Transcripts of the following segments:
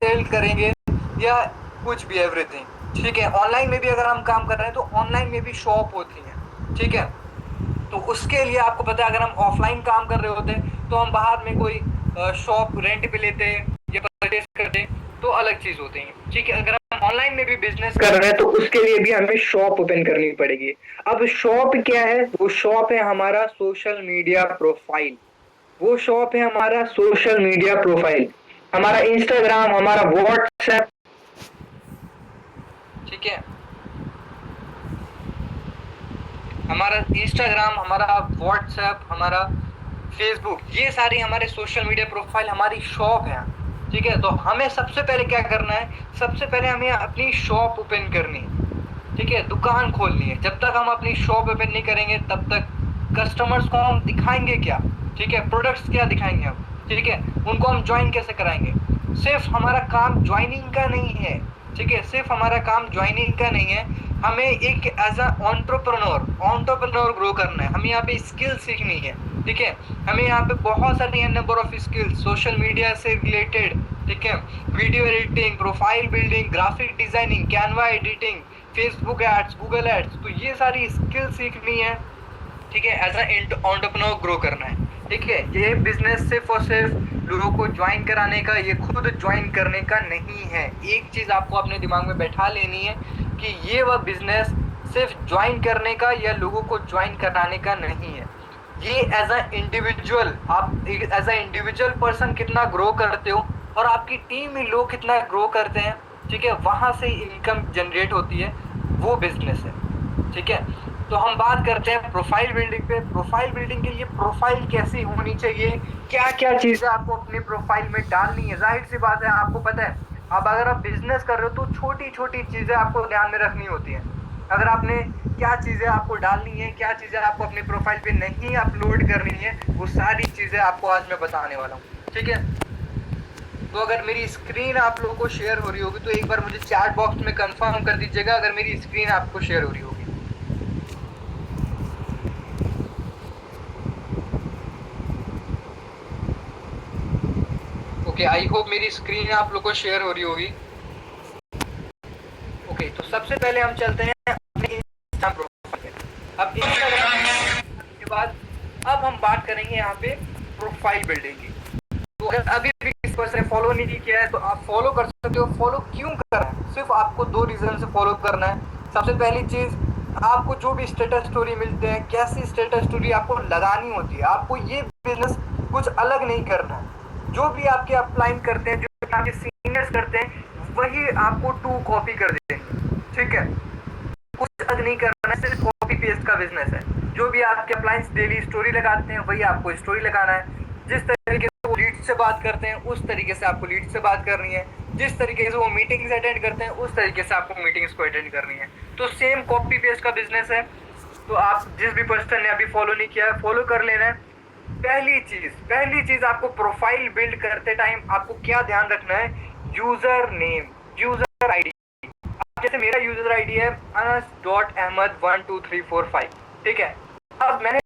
Cell करेंगे या कुछ भी, एवरीथिंग। ठीक है, ऑनलाइन में भी अगर हम काम कर रहे हैं तो ऑनलाइन में भी शॉप होती है। ठीक है, तो उसके लिए आपको पता है, अगर हम ऑफलाइन काम कर रहे होते तो हम बाहर में कोई शॉप रेंट पे लेते या परचेज करते, तो अलग चीज होती है। ठीक है, अगर हम ऑनलाइन में भी बिजनेस कर रहे हैं तो उसके लिए भी हमें शॉप ओपन करनी पड़ेगी। अब शॉप क्या है? वो शॉप है हमारा सोशल मीडिया प्रोफाइल। वो शॉप है हमारा सोशल मीडिया प्रोफाइल, हमारा इंस्टाग्राम, हमारा व्हाट्सएप। ठीक है, हमारा इंस्टाग्राम, हमारा व्हाट्सएप, हमारा फेसबुक, ये सारी हमारे सोशल मीडिया प्रोफाइल हमारी शॉप है। ठीक है, तो हमें सबसे पहले क्या करना है? सबसे पहले हमें अपनी शॉप ओपन करनी है। ठीक है, दुकान खोलनी है। जब तक हम अपनी शॉप ओपन नहीं करेंगे तब तक कस्टमर्स को हम दिखाएंगे क्या? ठीक है, प्रोडक्ट्स क्या दिखाएंगे हम? ठीक है, उनको हम ज्वाइन कैसे कराएंगे? सिर्फ हमारा काम ज्वाइनिंग का नहीं है। ठीक है, सिर्फ हमारा काम ज्वाइनिंग का नहीं है, हमें एक एज अ एंटरप्रेन्योर ग्रो करना है। हमें यहाँ पे स्किल सीखनी है। ठीक है, हमें यहाँ पे बहुत सारी number of skills social media से रिलेटेड। ठीक है, video editing, profile building, graphic designing, Canva editing, Facebook ads, Google ads, तो ये सारी स्किल सीखनी है। ठीक है, एज एंटरप्रेन्योर ग्रो करना है। ठीक है, ये बिजनेस सिर्फ और सिर्फ लोगों को ज्वाइन कराने का, ये खुद ज्वाइन करने का नहीं है। एक चीज आपको अपने दिमाग में बैठा लेनी है कि ये वह बिजनेस सिर्फ ज्वाइन करने का या लोगों को ज्वाइन कराने का नहीं है। ये एज अ इंडिविजुअल, आप एज अ इंडिविजुअल पर्सन कितना ग्रो करते हो और आपकी टीम में लोग कितना ग्रो करते हैं, ठीक है, वहां से इनकम जनरेट होती है, वो बिजनेस है। ठीक है, तो हम बात करते हैं प्रोफाइल बिल्डिंग पे। प्रोफाइल बिल्डिंग के लिए प्रोफाइल कैसी होनी चाहिए, क्या क्या चीजें आपको अपने प्रोफाइल में डालनी है? जाहिर सी बात है, आपको पता है, अब अगर आप बिजनेस कर रहे हो तो छोटी छोटी चीजें आपको ध्यान में रखनी होती है। अगर आपने क्या चीजें आपको डालनी है, क्या चीजें आपको अपने प्रोफाइल पे नहीं अपलोड करनी है, वो सारी चीजें आपको आज मैं बताने वाला हूँ। ठीक है, तो अगर मेरी स्क्रीन आप लोगों को शेयर हो रही होगी तो एक बार मुझे चैट बॉक्स में कंफर्म कर दीजिएगा अगर मेरी स्क्रीन आपको शेयर हो रही होगी। ओके, आई होप मेरी स्क्रीन आप लोगों को शेयर हो रही होगी। ओके, तो सबसे पहले हम चलते हैं अपने इंस्टाग्राम प्रोफाइल पे। अब इंस्टाग्राम के बाद अब हम बात करेंगे यहाँ पे प्रोफाइल बिल्डिंग की। तो अगर अभी भी किसी पर्सन ने फॉलो नहीं किया है तो आप फॉलो कर सकते हो। फॉलो क्यों करना है? सिर्फ आपको दो रीजन से फॉलो करना है। सबसे पहली चीज, आपको जो भी स्टेटस स्टोरी मिलते हैं, कैसी स्टेटस स्टोरी आपको लगानी होती है, आपको ये बिजनेस कुछ अलग नहीं करना है। जो भी आपके अपलाइन करते हैं, जो आपके सीनियर्स करते हैं, वही आपको टू कॉपी कर देंगे। ठीक है, कुछ अलग नहीं करना है, सिर्फ कॉपी पेस्ट का बिजनेस है। जो भी आपके अप्लायंस डेली स्टोरी लगाते हैं वही आपको स्टोरी लगाना है। जिस तरीके से वो लीड से बात करते हैं उस तरीके से आपको लीड से बात करनी है। जिस तरीके से वो मीटिंग्स अटेंड करते हैं उस तरीके से आपको मीटिंग्स को अटेंड करनी है। तो सेम कॉपी पेस्ट का बिजनेस है। तो आप जिस भी पर्सन ने अभी फॉलो नहीं किया है, फॉलो कर लेना है। पहली चीज आपको प्रोफाइल बिल्ड करते टाइम आपको क्या ध्यान रखना है? User name, user ID. जैसे मेरा यूजर आईडी है anas.ahmad12345। ठीक है, अब मैंने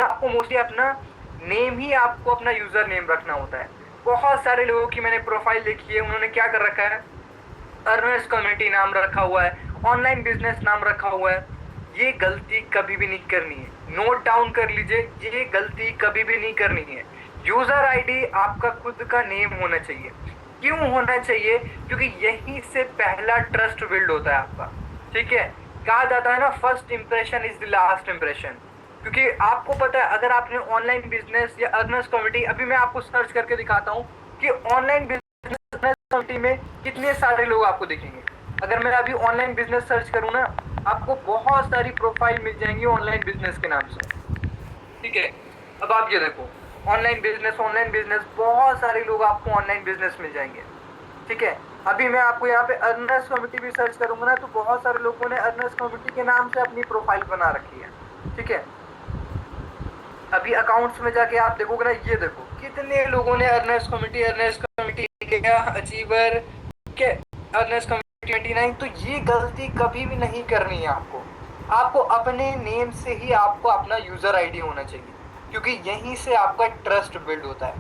आपको मोस्टली अपना नेम ही आपको अपना यूजर नेम रखना होता है। बहुत सारे लोगों की मैंने प्रोफाइल देखी है, उन्होंने क्या कर रखा है? अर्नर्स कम्युनिटी नाम रखा हुआ है, ऑनलाइन बिजनेस नाम रखा हुआ है। ये गलती कभी भी नहीं करनी है, नोट डाउन कर लीजिए, ये गलती कभी भी नहीं करनी है। यूजर आईडी आपका खुद का नेम होना चाहिए। क्यों होना चाहिए? क्योंकि यहीं से पहला ट्रस्ट बिल्ड होता है आपका। ठीक है, कहा जाता है ना, first impression is the last impression. क्योंकि आपको पता है, अगर आपने ऑनलाइन बिजनेस या अर्नर्स कम्युनिटी, अभी मैं आपको सर्च करके दिखाता हूँ कि ऑनलाइन बिजनेस कम्युनिटी में कितने सारे लोग आपको दिखेंगे। अगर मैं अभी ऑनलाइन बिजनेस सर्च करूँ ना, आपको बहुत सारी प्रोफाइल मिल जाएंगी ऑनलाइन बिजनेस के नाम से। ठीक है, अब आप ये देखो, ऑनलाइन बिजनेस, बहुत सारे लोग आपको ऑनलाइन बिजनेस मिल जाएंगे। ठीक है, अभी मैं आपको यहाँ पे अर्नर्स कम्युनिटी भी सर्च करूंगा ना, तो बहुत सारे लोगों ने अर्नर्स कम्युनिटी के नाम से अपनी प्रोफाइल बना रखी है। ठीक है, अभी अकाउंट्स में जाके आप देखोगे ना, ये देखो कितने लोगों ने अर्नर्स कम्युनिटी किया, अचीवर के अर्नर्स कम्युनिटी 29। तो ये गलती कभी भी नहीं करनी है आपको। आपको अपने नेम से ही आपको अपना यूजर आईडी होना चाहिए, क्योंकि यहीं से आपका ट्रस्ट बिल्ड होता है।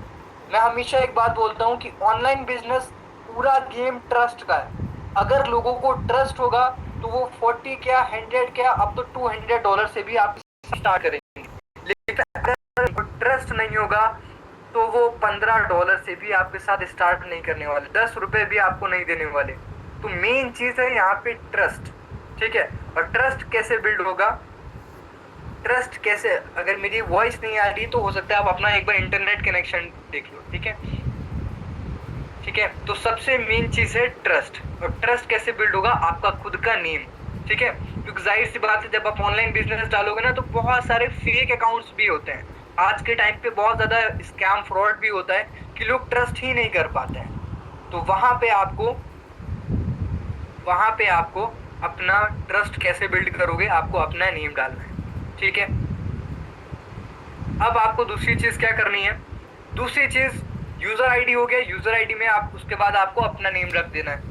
मैं हमेशा एक बात बोलता हूँ कि ऑनलाइन बिजनेस पूरा गेम ट्रस्ट का है। अगर लोगों को ट्रस्ट होगा तो वो 40 क्या 100 क्या अब तो $200 से भी आप स्टार्ट करेंगे। लेकिन अगर ट्रस्ट नहीं होगा तो वो $15 से भी आपके साथ स्टार्ट नहीं करने वाले, ₹10 भी आपको नहीं देने वाले। तो मेन चीज है यहाँ पे ट्रस्ट, ठीक है। और ट्रस्ट कैसे बिल्ड होगा, ट्रस्ट कैसे, अगर मेरी वॉइस नहीं आ रही तो हो सकता है आप अपना एक बार इंटरनेट कनेक्शन देख लो, ठीक है। ठीक है, तो सबसे मेन चीज है ट्रस्ट। और ट्रस्ट कैसे बिल्ड होगा, आपका खुद का नेम, ठीक है। क्योंकि जाहिर सी बात है जब आप ऑनलाइन बिजनेस डालोगे ना तो बहुत सारे फेक अकाउंट्स भी होते हैं। आज के टाइम पे बहुत ज्यादा स्कैम फ्रॉड भी होता है कि लोग ट्रस्ट ही नहीं कर पाते हैं। तो वहां पे आपको अपना ट्रस्ट कैसे बिल्ड करोगे, आपको अपना नेम डालना है, ठीक है। अब आपको दूसरी चीज क्या करनी है, दूसरी चीज यूजर आईडी हो गया। यूजर आईडी में आप उसके बाद आपको अपना नेम रख देना है।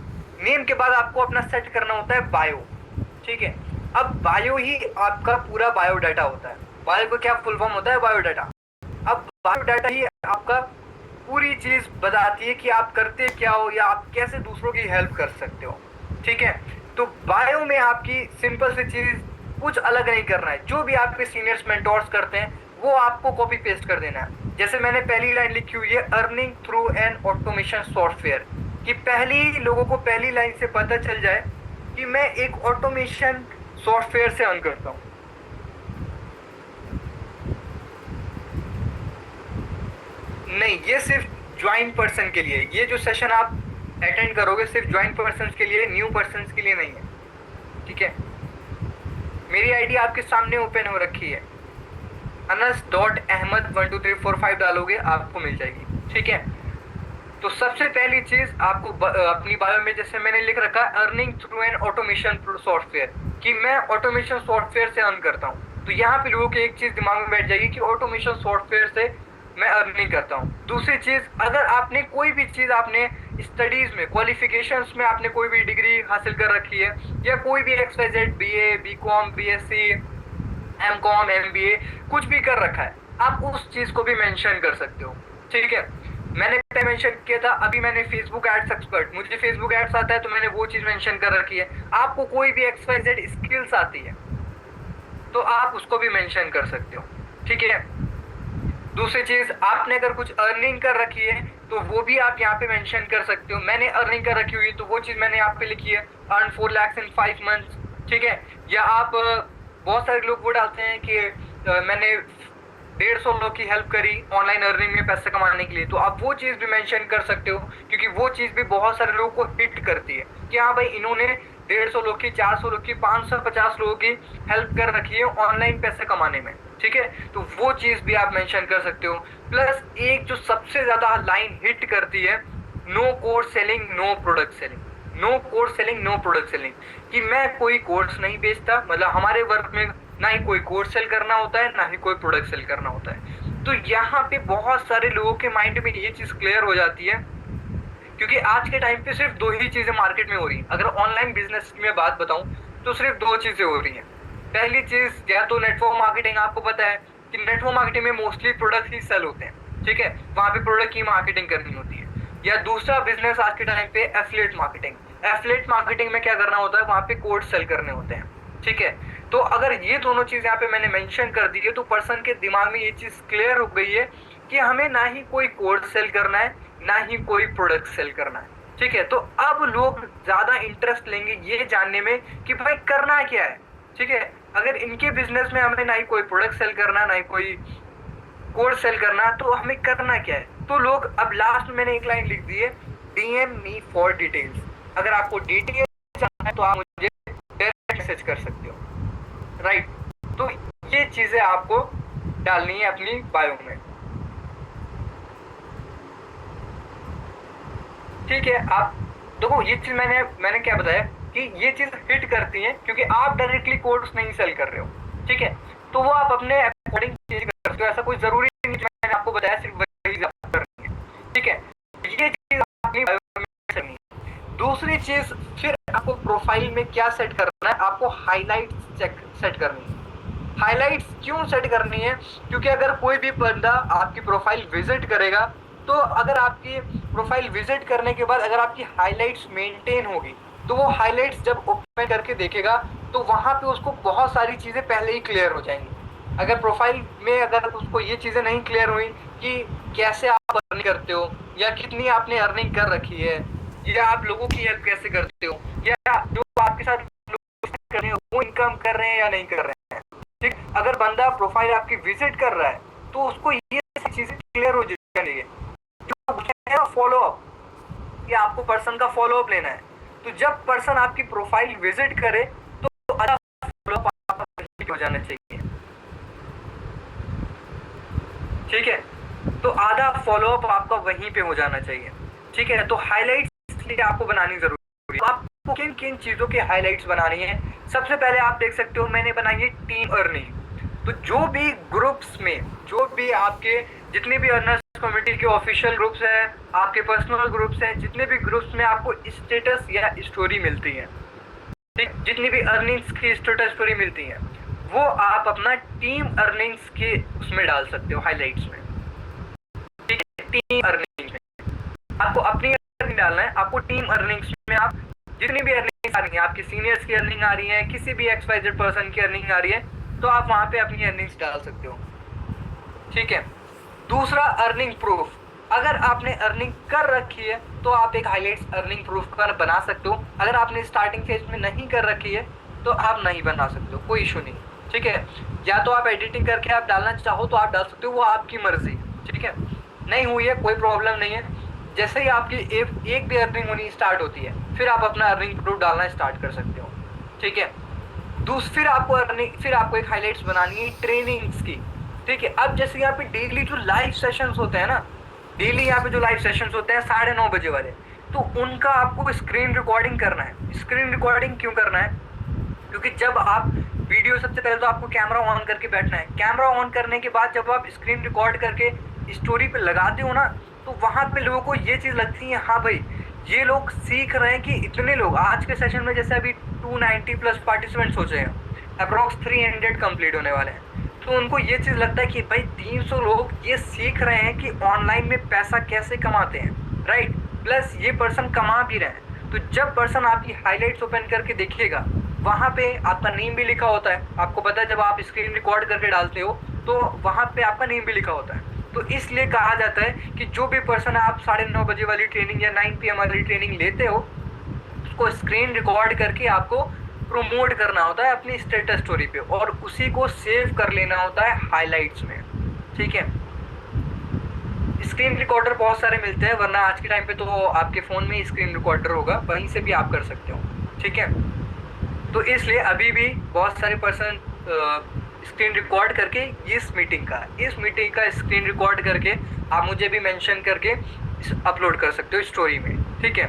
नेम के बाद आपको अपना सेट करना होता है बायो, ठीक है। अब बायो ही आपका पूरा बायोडाटा होता है। बायो को क्या फुल फॉर्म होता है, बायोडाटा। अब बायोडाटा ही आपका पूरी चीज बताती है कि आप करते क्या हो या आप कैसे दूसरों की हेल्प कर सकते हो, ठीक है। तो बायो में आपकी सिंपल सी चीज, कुछ अलग नहीं करना है। जो भी आपके सीनियर्स मेंटोर्स करते हैं वो आपको कॉपी पेस्ट कर देना है। जैसे मैंने पहली लाइन लिखी हुई है, earning through an automation software, कि पहली लोगों को पहली लाइन से पता चल जाए कि मैं एक ऑटोमेशन सॉफ्टवेयर से अर्न करता हूं। नहीं, ये सिर्फ ज्वाइन पर्सन के लिए, ये जो सेशन आप अटेंड करोगे सिर्फ ज्वाइन पर्सन के लिए, न्यू पर्सन के लिए नहीं है, ठीक है। मेरी आईडी आपके सामने ओपन हो रखी है, anas.ahmad12345 डालोगे आपको मिल जाएगी, ठीक है। तो सबसे पहली चीज आपको अपनी बायो में जैसे मैंने लिख रखा है, earning through an automation software, कि मैं ऑटोमेशन सॉफ्टवेयर से अर्न करता हूँ। तो यहाँ पे लोगों की एक चीज दिमाग में बैठ जाएगी कि ऑटोमेशन सॉफ्टवेयर से मैं अर्निंग करता हूँ। दूसरी चीज, अगर आपने कोई भी चीज आपने स्टडीज में, क्वालिफिकेशंस में आपने कोई भी डिग्री हासिल कर रखी है या कोई भी XYZ BA BCom BSc MCom MBA कुछ भी कर रखा है, आप उस चीज को भी मेंशन कर सकते हो, ठीक है। मैंने पहले मेंशन किया था, अभी मैंने फेसबुक एड्स एक्सपर्ट, मुझे फेसबुक एड्स आता है तो मैंने वो चीज मेंशन कर रखी है। आपको कोई भी XYZ स्किल्स आती है तो आप उसको भी मेंशन कर सकते हो, ठीक है। दूसरी चीज, आपने अगर कुछ अर्निंग कर रखी है तो वो भी आप यहाँ पे मेंशन कर सकते हो। मैंने अर्निंग कर रखी हुई तो वो चीज मैंने यहाँ पे लिखी है, अर्न 4 lakhs in 5 months, ठीक है। या आप बहुत सारे लोग वो डालते हैं कि मैंने 150 लोग की हेल्प करी ऑनलाइन अर्निंग में पैसे कमाने के लिए, तो आप वो चीज भी मेंशन कर सकते हो, क्योंकि वो चीज भी बहुत सारे लोगों को हिट करती है कि हाँ भाई इन्होंने 150 लोग की, 400 लोग की, 550 लोगों की हेल्प कर रखी है ऑनलाइन पैसे कमाने में, ठीक है। तो वो चीज भी आप मेंशन कर सकते हो। प्लस एक जो सबसे ज्यादा लाइन हिट करती है, no course selling no product selling, no course selling no product selling, कि मैं कोई कोर्स नहीं बेचता। मतलब हमारे वर्क में ना ही कोई कोर्स सेल करना होता है ना ही कोई प्रोडक्ट सेल करना होता है। तो यहाँ पे बहुत सारे लोगों के माइंड में ये चीज क्लियर हो जाती है, क्योंकि आज के टाइम पे सिर्फ दो ही चीजें मार्केट में हो रही है। अगर ऑनलाइन बिजनेस में बात बताऊं तो सिर्फ दो चीजें हो रही हैं। पहली चीज, या तो नेटवर्क मार्केटिंग, आपको पता है कि नेटवर्क मार्केटिंग में मोस्टली प्रोडक्ट ही सेल होते हैं, ठीक है, वहां पे प्रोडक्ट की मार्केटिंग करनी होती है। या दूसरा बिजनेस आज के टाइम पे एफिलिएट मार्केटिंग। एफिलिएट मार्केटिंग में क्या करना होता है, वहां पे कोड सेल करने होते हैं, ठीक है। तो अगर ये दोनों चीज यहाँ पे मैंने मेंशन कर दी है तो पर्सन के दिमाग में ये चीज क्लियर हो गई है कि हमें ना ही कोई कोर्स सेल करना है ना ही कोई प्रोडक्ट सेल करना है, ठीक है। तो अब लोग ज्यादा इंटरेस्ट लेंगे ये जानने में कि भाई करना क्या है, ठीक है। अगर इनके बिजनेस में हमें ना ही कोई प्रोडक्ट सेल करना ना ही कोई कोर्स सेल करना, तो हमें करना क्या है। तो लोग, अब लास्ट में मैंने एक लाइन लिख दी है, DM me for details। अगर आपको डिटेल्स जानना है तो आप मुझे डायरेक्ट मैसेज कर सकते हो, राइट। तो ये चीजें आपको डालनी है अपनी बायो में, ठीक है। आप देखो ये चीज मैंने क्या बताया कि ये चीज हिट करती है क्योंकि आप डायरेक्टली कोर्स नहीं सेल कर रहे हो, ठीक है। तो वो आप अपने अकॉर्डिंग चेंज कर सकते हो, ऐसा कोई जरूरी नहीं कि मैंने आपको बताया सिर्फ वही करनी है, ठीक है। ये चीज अपनी बायो में करनी है। दूसरी चीज, फिर आपको प्रोफाइल में क्या सेट करना है, आपको हाईलाइट्स सेट करनी है। हाईलाइट्स क्यों सेट करनी है, क्योंकि अगर कोई भी बंदा आपकी प्रोफाइल विजिट करेगा तो अगर आपकी प्रोफाइल विजिट करने के बाद अगर आपकी हाइलाइट्स मेंटेन होगी, तो वो हाइलाइट्स जब ओपन करके देखेगा तो वहां पे उसको बहुत सारी चीजें पहले ही क्लियर हो जाएंगी। अगर प्रोफाइल में अगर उसको ये चीजें नहीं क्लियर हुई कि कैसे आप अर्निंग करते हो, या कितनी आपने अर्निंग कर रखी है, या आप लोगों की हेल्प कैसे करते हो, या जो आपके साथ लोग कर रहे हैं वो इनकम कर रहे हैं या नहीं कर रहे हैं, ठीक। अगर बंदा प्रोफाइल आपकी विजिट कर रहा है तो उसको ये चीजें क्लियर हो जानी है। जो फॉलो अप, कि आपको पर्सन का फॉलो अप लेना है, तो जब पर्सन आपकी प्रोफाइल विजिट करे तो आधा फॉलो अप हो जाना चाहिए, ठीक है। तो आधा फॉलो अप आपका वहीं पे हो जाना चाहिए, ठीक है। तो हाइलाइट्स इसलिए आपको बनानी जरूरी है। तो आपको किन किन चीजों के हाइलाइट्स बनानी है, सबसे पहले आप देख सकते हो मैंने बनाई है टीम अर्निंग। तो जो भी ग्रुप्स में, जो भी आपके जितने भी अर्नर्स कम्युनिटी के ऑफिशियल ग्रुप्स हैं, आपके पर्सनल ग्रुप्स हैं, जितने भी ग्रुप्स में आपको स्टेटस या स्टोरी मिलती है, ठीक, जितनी भी अर्निंग्स की स्टेटस स्टोरी मिलती है, वो आप अपना टीम अर्निंग्स के उसमें डाल सकते हो, हाइलाइट्स में, ठीक है। टीम अर्निंग्स में आपको अपनी अर्निंग डालना है। आपको टीम अर्निंग्स में आप जितनी भी अर्निंग आ रही है, आपके सीनियर्स की अर्निंग आ रही है, किसी भी XYZ पर्सन की अर्निंग आ रही है, तो आप वहां पे अपनी अर्निंग्स डाल सकते हो, ठीक है। दूसरा, अर्निंग प्रूफ। अगर आपने अर्निंग कर रखी है तो आप एक हाइलाइट्स अर्निंग प्रूफ का बना सकते हो। अगर आपने स्टार्टिंग फेज में नहीं कर रखी है तो आप नहीं बना सकते हो, कोई इशू नहीं, ठीक है। या तो आप एडिटिंग करके आप डालना चाहो तो आप डाल सकते हो, वो आपकी मर्जी, ठीक है। नहीं हुई है कोई प्रॉब्लम नहीं है। जैसे ही आपकी एक भी अर्निंग होनी स्टार्ट होती है, फिर आप अपना अर्निंग प्रूफ डालना स्टार्ट कर सकते हो, ठीक है। फिर आपको एक हाइलाइट्स बनानी है ट्रेनिंग्स की, ठीक है। अब जैसे यहाँ पे डेली जो लाइव सेशंस होते हैं ना, डेली यहाँ पे जो लाइव सेशंस होते हैं 9:30 बजे वाले, तो उनका आपको स्क्रीन रिकॉर्डिंग करना है। स्क्रीन रिकॉर्डिंग क्यों करना है? क्योंकि जब आप वीडियो, सबसे पहले तो आपको कैमरा ऑन करके बैठना है। कैमरा ऑन करने के बाद जब आप स्क्रीन रिकॉर्ड करके स्टोरी पे लगाते हो ना, तो वहां पे लोगों को ये चीज लगती है, हाँ भाई ये लोग सीख रहे हैं कि इतने लोग आज के सेशन में, जैसे अभी 290 प्लस पार्टिसिपेंट्स हो जाए, अप्रोक्स 300 कंप्लीट होने वाले हैं, तो उनको ये चीज लगता है कि भाई 300 लोग ये सीख रहे हैं कि ऑनलाइन में पैसा कैसे कमाते हैं, राइट। प्लस ये पर्सन कमा भी रहे हैं। तो जब पर्सन आपकी हाइलाइट्स ओपन करके देखेगा, वहां पे आपका नेम भी लिखा होता है। आपको पता है जब आप स्क्रीन रिकॉर्ड करके डालते हो तो वहां पे आपका नेम भी लिखा होता है। तो इसलिए कहा जाता है कि जो भी पर्सन आप 9:30 बजे वाली ट्रेनिंग या 9 PM वाली ट्रेनिंग लेते हो, उसको स्क्रीन रिकॉर्ड करके आपको प्रोमोट करना होता है अपनी स्टेटस स्टोरी पे, और उसी को सेव कर लेना होता है हाइलाइट्स में, ठीक है। स्क्रीन रिकॉर्डर बहुत सारे मिलते हैं, वरना आज के टाइम पे तो आपके फ़ोन में ही स्क्रीन रिकॉर्डर होगा, वहीं से भी आप कर सकते हो, ठीक है। तो इसलिए अभी भी बहुत सारे पर्सन स्क्रीन रिकॉर्ड करके इस मीटिंग का स्क्रीन रिकॉर्ड करके आप मुझे भी मेंशन करके अपलोड कर सकते हो स्टोरी में, ठीक है।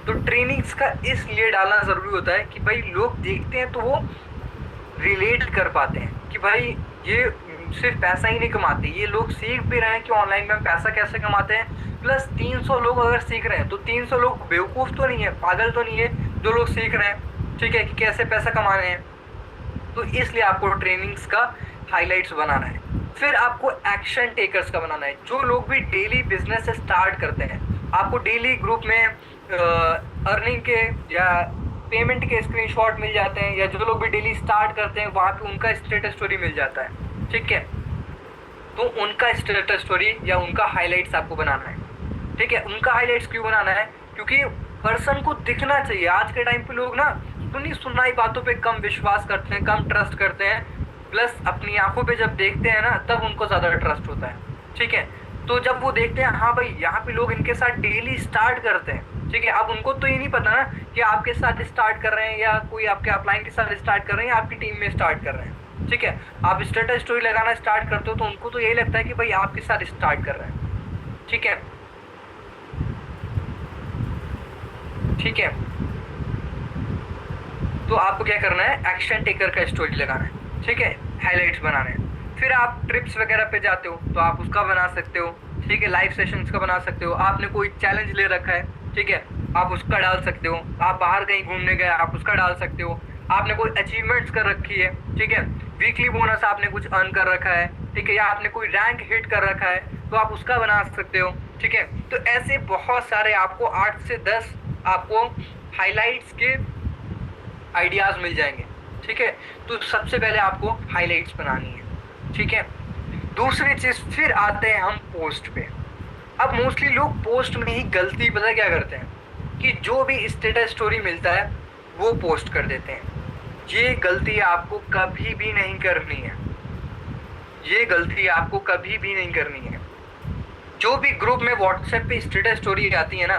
तो ट्रेनिंग्स का इसलिए डालना ज़रूरी होता है कि भाई लोग देखते हैं तो वो रिलेट कर पाते हैं कि भाई ये सिर्फ पैसा ही नहीं कमाते, ये लोग सीख भी रहे हैं कि ऑनलाइन में पैसा कैसे कमाते हैं। प्लस 300 लोग अगर सीख रहे हैं तो 300 लोग बेवकूफ़ तो नहीं है, पागल तो नहीं है जो लोग सीख रहे हैं, ठीक है, कि कैसे पैसा कमाने हैं। तो इसलिए आपको ट्रेनिंग्स का हाइलाइट्स बनाना है। फिर आपको एक्शन टेकर्स का बनाना है, जो लोग भी डेली बिजनेस स्टार्ट करते हैं। आपको डेली ग्रुप में अर्निंग के या पेमेंट के स्क्रीनशॉट मिल जाते हैं, या जो लोग भी डेली स्टार्ट करते हैं वहाँ पे उनका स्टेटस स्टोरी मिल जाता है, ठीक है। तो उनका स्टेटस स्टोरी या उनका हाइलाइट्स आपको बनाना है, ठीक है। उनका हाइलाइट्स क्यों बनाना है? क्योंकि पर्सन को दिखना चाहिए। आज के टाइम पे लोग ना सुनी सुनाई बातों पे कम विश्वास करते हैं, कम ट्रस्ट करते हैं, प्लस अपनी आंखों पे जब देखते हैं ना तब उनको ज़्यादा ट्रस्ट होता है, ठीक है। तो जब वो देखते हैं हाँ भाई यहाँ पे लोग इनके साथ डेली स्टार्ट करते हैं, ठीक है। अब उनको तो ये नहीं पता ना कि आपके साथ स्टार्ट कर रहे हैं या कोई आपके अपलाइन के साथ स्टार्ट कर रहे हैं या आपकी टीम में स्टार्ट कर रहे हैं, ठीक है। आप स्टेटस स्टोरी लगाना स्टार्ट करते हो तो उनको तो यही लगता है कि भाई आपके साथ स्टार्ट कर रहे हैं, ठीक है, ठीक है। तो आपको क्या करना है? एक्शन टेकर का स्टोरी लगाना है, ठीक है, हाइलाइट्स बनाने हैं। फिर आप ट्रिप्स वगैरह पे जाते हो तो आप उसका बना सकते हो, ठीक है। लाइव सेशंस का बना सकते हो। आपने कोई चैलेंज ले रखा है, ठीक है, आप उसका डाल सकते हो। आप बाहर कहीं घूमने गए आप उसका डाल सकते हो। आपने कोई अचीवमेंट्स कर रखी है, ठीक है, वीकली बोनस आपने कुछ अर्न कर रखा है, ठीक है, या आपने कोई रैंक हिट कर रखा है, तो आप उसका बना सकते हो। ठीक है, तो ऐसे बहुत सारे आपको 8 से 10 आपको हाइलाइट्स के आइडियाज मिल जाएंगे। ठीक है, तो सबसे पहले आपको हाइलाइट्स बनानी है। ठीक है, दूसरी चीज फिर आते हैं हम पोस्ट पे। अब मोस्टली लोग पोस्ट में ही गलती पता क्या करते हैं कि जो भी स्टेटस स्टोरी मिलता है वो पोस्ट कर देते हैं। ये गलती आपको कभी भी नहीं करनी है, ये गलती आपको कभी भी नहीं करनी है। जो भी ग्रुप में व्हाट्सएप पे स्टेटस स्टोरी आती है ना,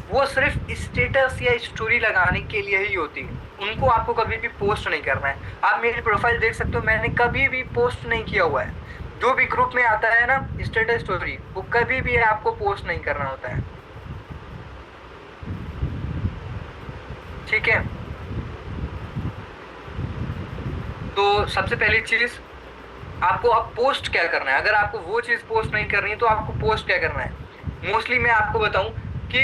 वो सिर्फ स्टेटस या स्टोरी लगाने के लिए ही होती है, उनको आपको कभी भी पोस्ट नहीं करना है। आप मेरी प्रोफाइल देख सकते हो, मैंने कभी भी पोस्ट नहीं किया हुआ है। जो भी ग्रुप में आता है ना स्टेटस स्टोरी, वो कभी भी आपको पोस्ट नहीं करना होता है। ठीक है, तो सबसे पहली चीज आपको अब पोस्ट क्या करना है। अगर आपको वो चीज पोस्ट नहीं करनी है तो आपको पोस्ट क्या करना है। मोस्टली मैं आपको बताऊं कि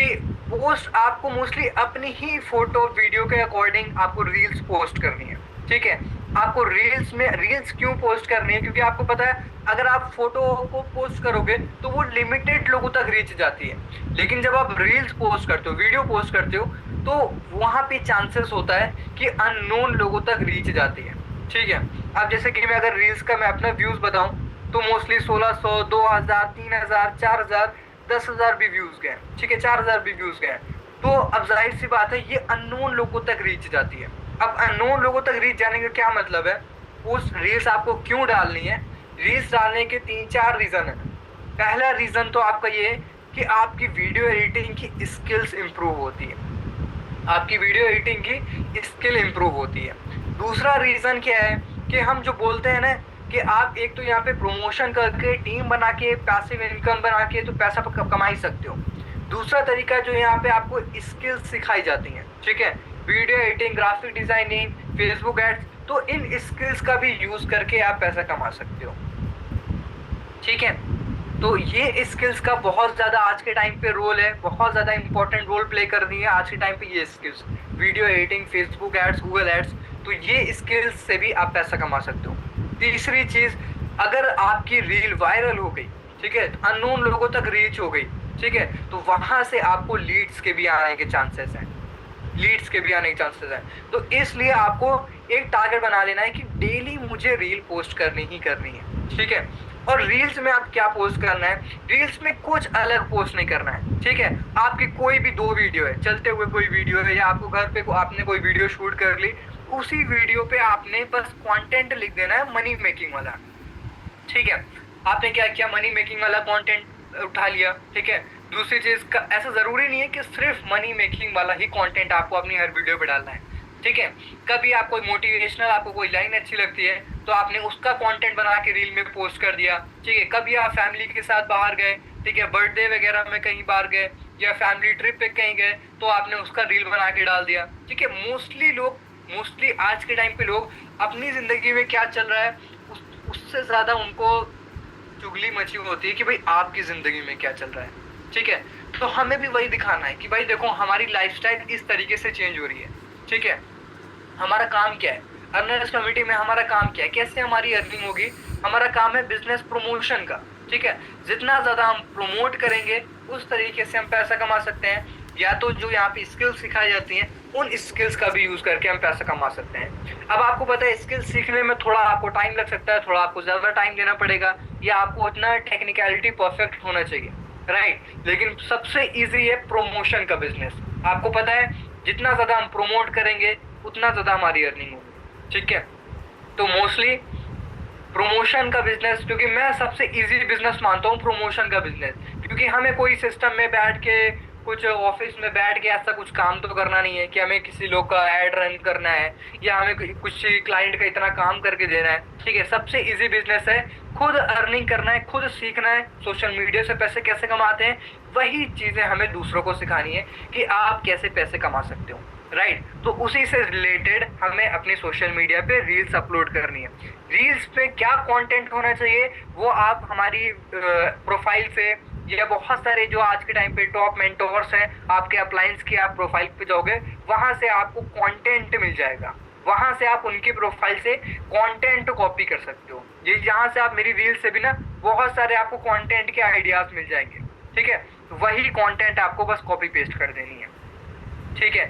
पोस्ट आपको मोस्टली अपनी ही फोटो वीडियो के अकॉर्डिंग आपको रील्स पोस्ट करनी है। ठीक है, आपको रील्स क्यों पोस्ट करनी है, क्योंकि आपको पता है अगर आप फोटो को पोस्ट करोगे तो वो लिमिटेड लोगों तक रीच जाती है। लेकिन जब आप रील्स पोस्ट करते हो, वीडियो पोस्ट करते हो, तो वहां पे चांसेस होता है कि अननोन लोगों तक रीच जाती है। ठीक है, अब जैसे कि मैं अगर रील्स का मैं अपना व्यूज बताऊं तो मोस्टली 1600, 2000, 3000, 4000, 10,000 भी व्यूज गए। ठीक है, 4000 भी व्यूज गए। तो अब जाहिर सी बात है ये अननोन लोगों तक रीच जाती है। अब अननोन लोगों तक रीच जाने का क्या मतलब है, उस रील्स आपको क्यों डालनी है। रील्स डालने के 3-4 रीजन है। पहला रीजन तो आपका ये है कि आपकी वीडियो एडिटिंग की स्किल्स इंप्रूव होती है, आपकी वीडियो एडिटिंग की स्किल इंप्रूव होती है। दूसरा रीजन क्या है कि हम जो बोलते हैं ना कि आप एक तो यहाँ पे प्रमोशन करके टीम बना के पैसिव इनकम बना के तो पैसा कमा ही सकते हो। दूसरा तरीका जो यहाँ पे आपको स्किल्स सिखाई जाती हैं। ठीक है, video editing, graphic designing, Facebook ads, तो इन स्किल्स का भी यूज करके आप पैसा कमा सकते हो। ठीक है, तो ये स्किल्स का बहुत ज्यादा आज के टाइम पे रोल है, बहुत ज्यादा इंपॉर्टेंट रोल प्ले कर रही है आज के टाइम पे ये skills, video editing, Facebook ads, Google ads. तो ये स्किल्स से भी आप पैसा कमा सकते हो। तीसरी चीज, अगर आपकी रील वायरल हो गई, ठीक है, अननोन लोगों तक रीच हो गई, ठीक है, तो वहां से आपको लीड्स के भी आने के चांसेस हैं, लीड्स के भी आने के चांसेस हैं। तो इसलिए आपको एक टारगेट बना लेना है कि डेली मुझे रील पोस्ट करनी ही करनी है। ठीक है, और रील्स में आप क्या पोस्ट करना है, रील्स में कुछ अलग पोस्ट नहीं करना है। ठीक है, आपकी कोई भी 2 वीडियो है, चलते हुए कोई वीडियो है, या आपको घर पे आपने कोई वीडियो शूट कर ली, उसी वीडियो पे आपने बस कंटेंट लिख देना है मनी मेकिंग वाला। ठीक है, आपने क्या किया, मनी मेकिंग वाला कंटेंट उठा लिया। ठीक है, दूसरी चीज का ऐसा जरूरी नहीं है कि सिर्फ मनी मेकिंग वाला ही कंटेंट आपको अपनी हर वीडियो पे डालना है। ठीक है, कभी आप कोई मोटिवेशनल, आपको कोई लाइन अच्छी लगती है तो आपने उसका कंटेंट बना के रील में पोस्ट कर दिया। ठीक है, कभी आप फैमिली के साथ बाहर गए, ठीक है, बर्थडे वगैरह में कहीं बाहर गए या फैमिली ट्रिप पे कहीं गए, तो आपने उसका रील बना के डाल दिया। ठीक है, मोस्टली आज के टाइम पे लोग अपनी जिंदगी में क्या चल रहा है उससे ज्यादा उनको चुगली मची होती है कि भाई आपकी जिंदगी में क्या चल रहा है। ठीक है, तो हमें भी वही दिखाना है कि भाई देखो हमारी लाइफस्टाइल इस तरीके से चेंज हो रही है। ठीक है, हमारा काम क्या है, अर्नर्स कम्युनिटी में हमारा काम क्या है, कैसे हमारी अर्निंग होगी। हमारा काम है बिजनेस प्रमोशन का। ठीक है, जितना ज्यादा हम प्रमोट करेंगे उस तरीके से हम पैसा कमा सकते हैं। या तो जो यहाँ पे स्किल्स सिखाई जाती हैं उन स्किल्स का भी यूज करके हम पैसा कमा सकते हैं। अब आपको पता है स्किल्स सीखने में थोड़ा आपको टाइम लग सकता है, थोड़ा आपको ज्यादा टाइम देना पड़ेगा, या आपको उतना टेक्निकलिटी परफेक्ट होना चाहिए, राइट। लेकिन सबसे इजी है प्रमोशन का बिजनेस। आपको पता है जितना ज्यादा हम प्रमोट करेंगे उतना ज्यादा हमारी अर्निंग होगी। ठीक है, तो मोस्टली प्रमोशन का बिजनेस, क्योंकि मैं सबसे इजी बिजनेस मानता हूँ प्रमोशन का बिजनेस, क्योंकि हमें कोई सिस्टम में बैठ के कुछ ऑफिस में बैठ के ऐसा कुछ काम तो करना नहीं है कि हमें किसी लोग का एड रन करना है या हमें कुछ क्लाइंट का इतना काम करके देना है। ठीक है, सबसे इजी बिजनेस है, खुद अर्निंग करना है, खुद सीखना है सोशल मीडिया से पैसे कैसे कमाते हैं। वही चीजें हमें दूसरों को सिखानी है कि आप कैसे पैसे कमा सकते हो, राइट। तो उसी से रिलेटेड हमें अपनी सोशल मीडिया पे रील्स अपलोड करनी है। रील्स पे क्या कंटेंट होना चाहिए वो आप हमारी प्रोफाइल से, या बहुत सारे जो आज के टाइम पे टॉप मेंटोर्स हैं आपके अपलायंस की, आप प्रोफाइल पे जाओगे वहां से आपको कंटेंट मिल जाएगा, वहां से आप उनकी प्रोफाइल से कंटेंट कॉपी कर सकते हो। ये जहां से आप मेरी रील से भी ना बहुत सारे आपको कंटेंट के आइडियाज मिल जाएंगे, ठीक है। तो वही कंटेंट आपको बस कॉपी पेस्ट कर देनी है, ठीक है।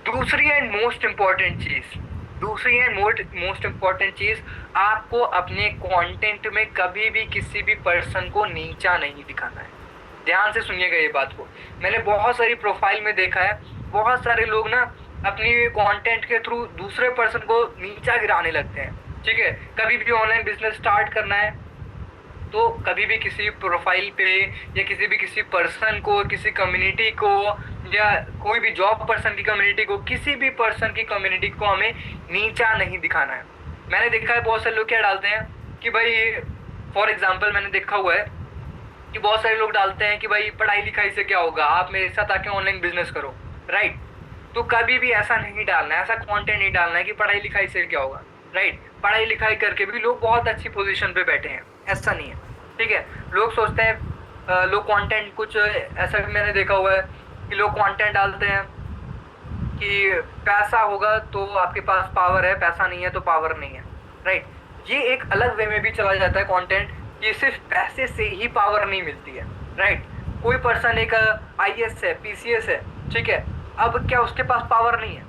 दूसरी एंड मोस्ट इंपॉर्टेंट चीज, दूसरी एंड मोस्ट इंपॉर्टेंट चीज, आपको अपने कंटेंट में कभी भी किसी भी पर्सन को नीचा नहीं दिखाना है। ध्यान से सुनिएगा ये बात को। मैंने बहुत सारी प्रोफाइल में देखा है, बहुत सारे लोग ना अपनी कंटेंट के थ्रू दूसरे पर्सन को नीचा गिराने लगते हैं, ठीक है। कभी भी ऑनलाइन बिजनेस स्टार्ट करना है तो कभी भी किसी प्रोफाइल पे या किसी पर्सन को, किसी कम्युनिटी को, या कोई भी जॉब पर्सन की कम्युनिटी को, किसी भी पर्सन की कम्युनिटी को हमें नीचा नहीं दिखाना है। मैंने देखा है बहुत सारे लोग क्या डालते हैं कि भाई, फॉर एग्जांपल मैंने देखा हुआ है कि बहुत सारे लोग डालते हैं कि भाई पढ़ाई लिखाई से क्या होगा, आप मेरे साथ आके ऑनलाइन बिजनेस करो, राइट। तो कभी भी ऐसा नहीं डालना है, ऐसा कंटेंट नहीं डालना है कि पढ़ाई लिखाई से क्या होगा, राइट। पढ़ाई लिखाई करके भी लोग बहुत अच्छी पोजीशन पे बैठे हैं, ऐसा नहीं है, ठीक है। लोग सोचते हैं, लोग कंटेंट कुछ ऐसा भी मैंने देखा हुआ है कि लोग कंटेंट डालते हैं कि पैसा होगा तो आपके पास पावर है, पैसा नहीं है तो पावर नहीं है, राइट। ये एक अलग वे में भी चला जाता है कंटेंट कि सिर्फ पैसे से ही पावर नहीं मिलती है, राइट। कोई पर्सन एक आईएएस है, पीसीएस है, ठीक है, अब क्या उसके पास पावर नहीं है,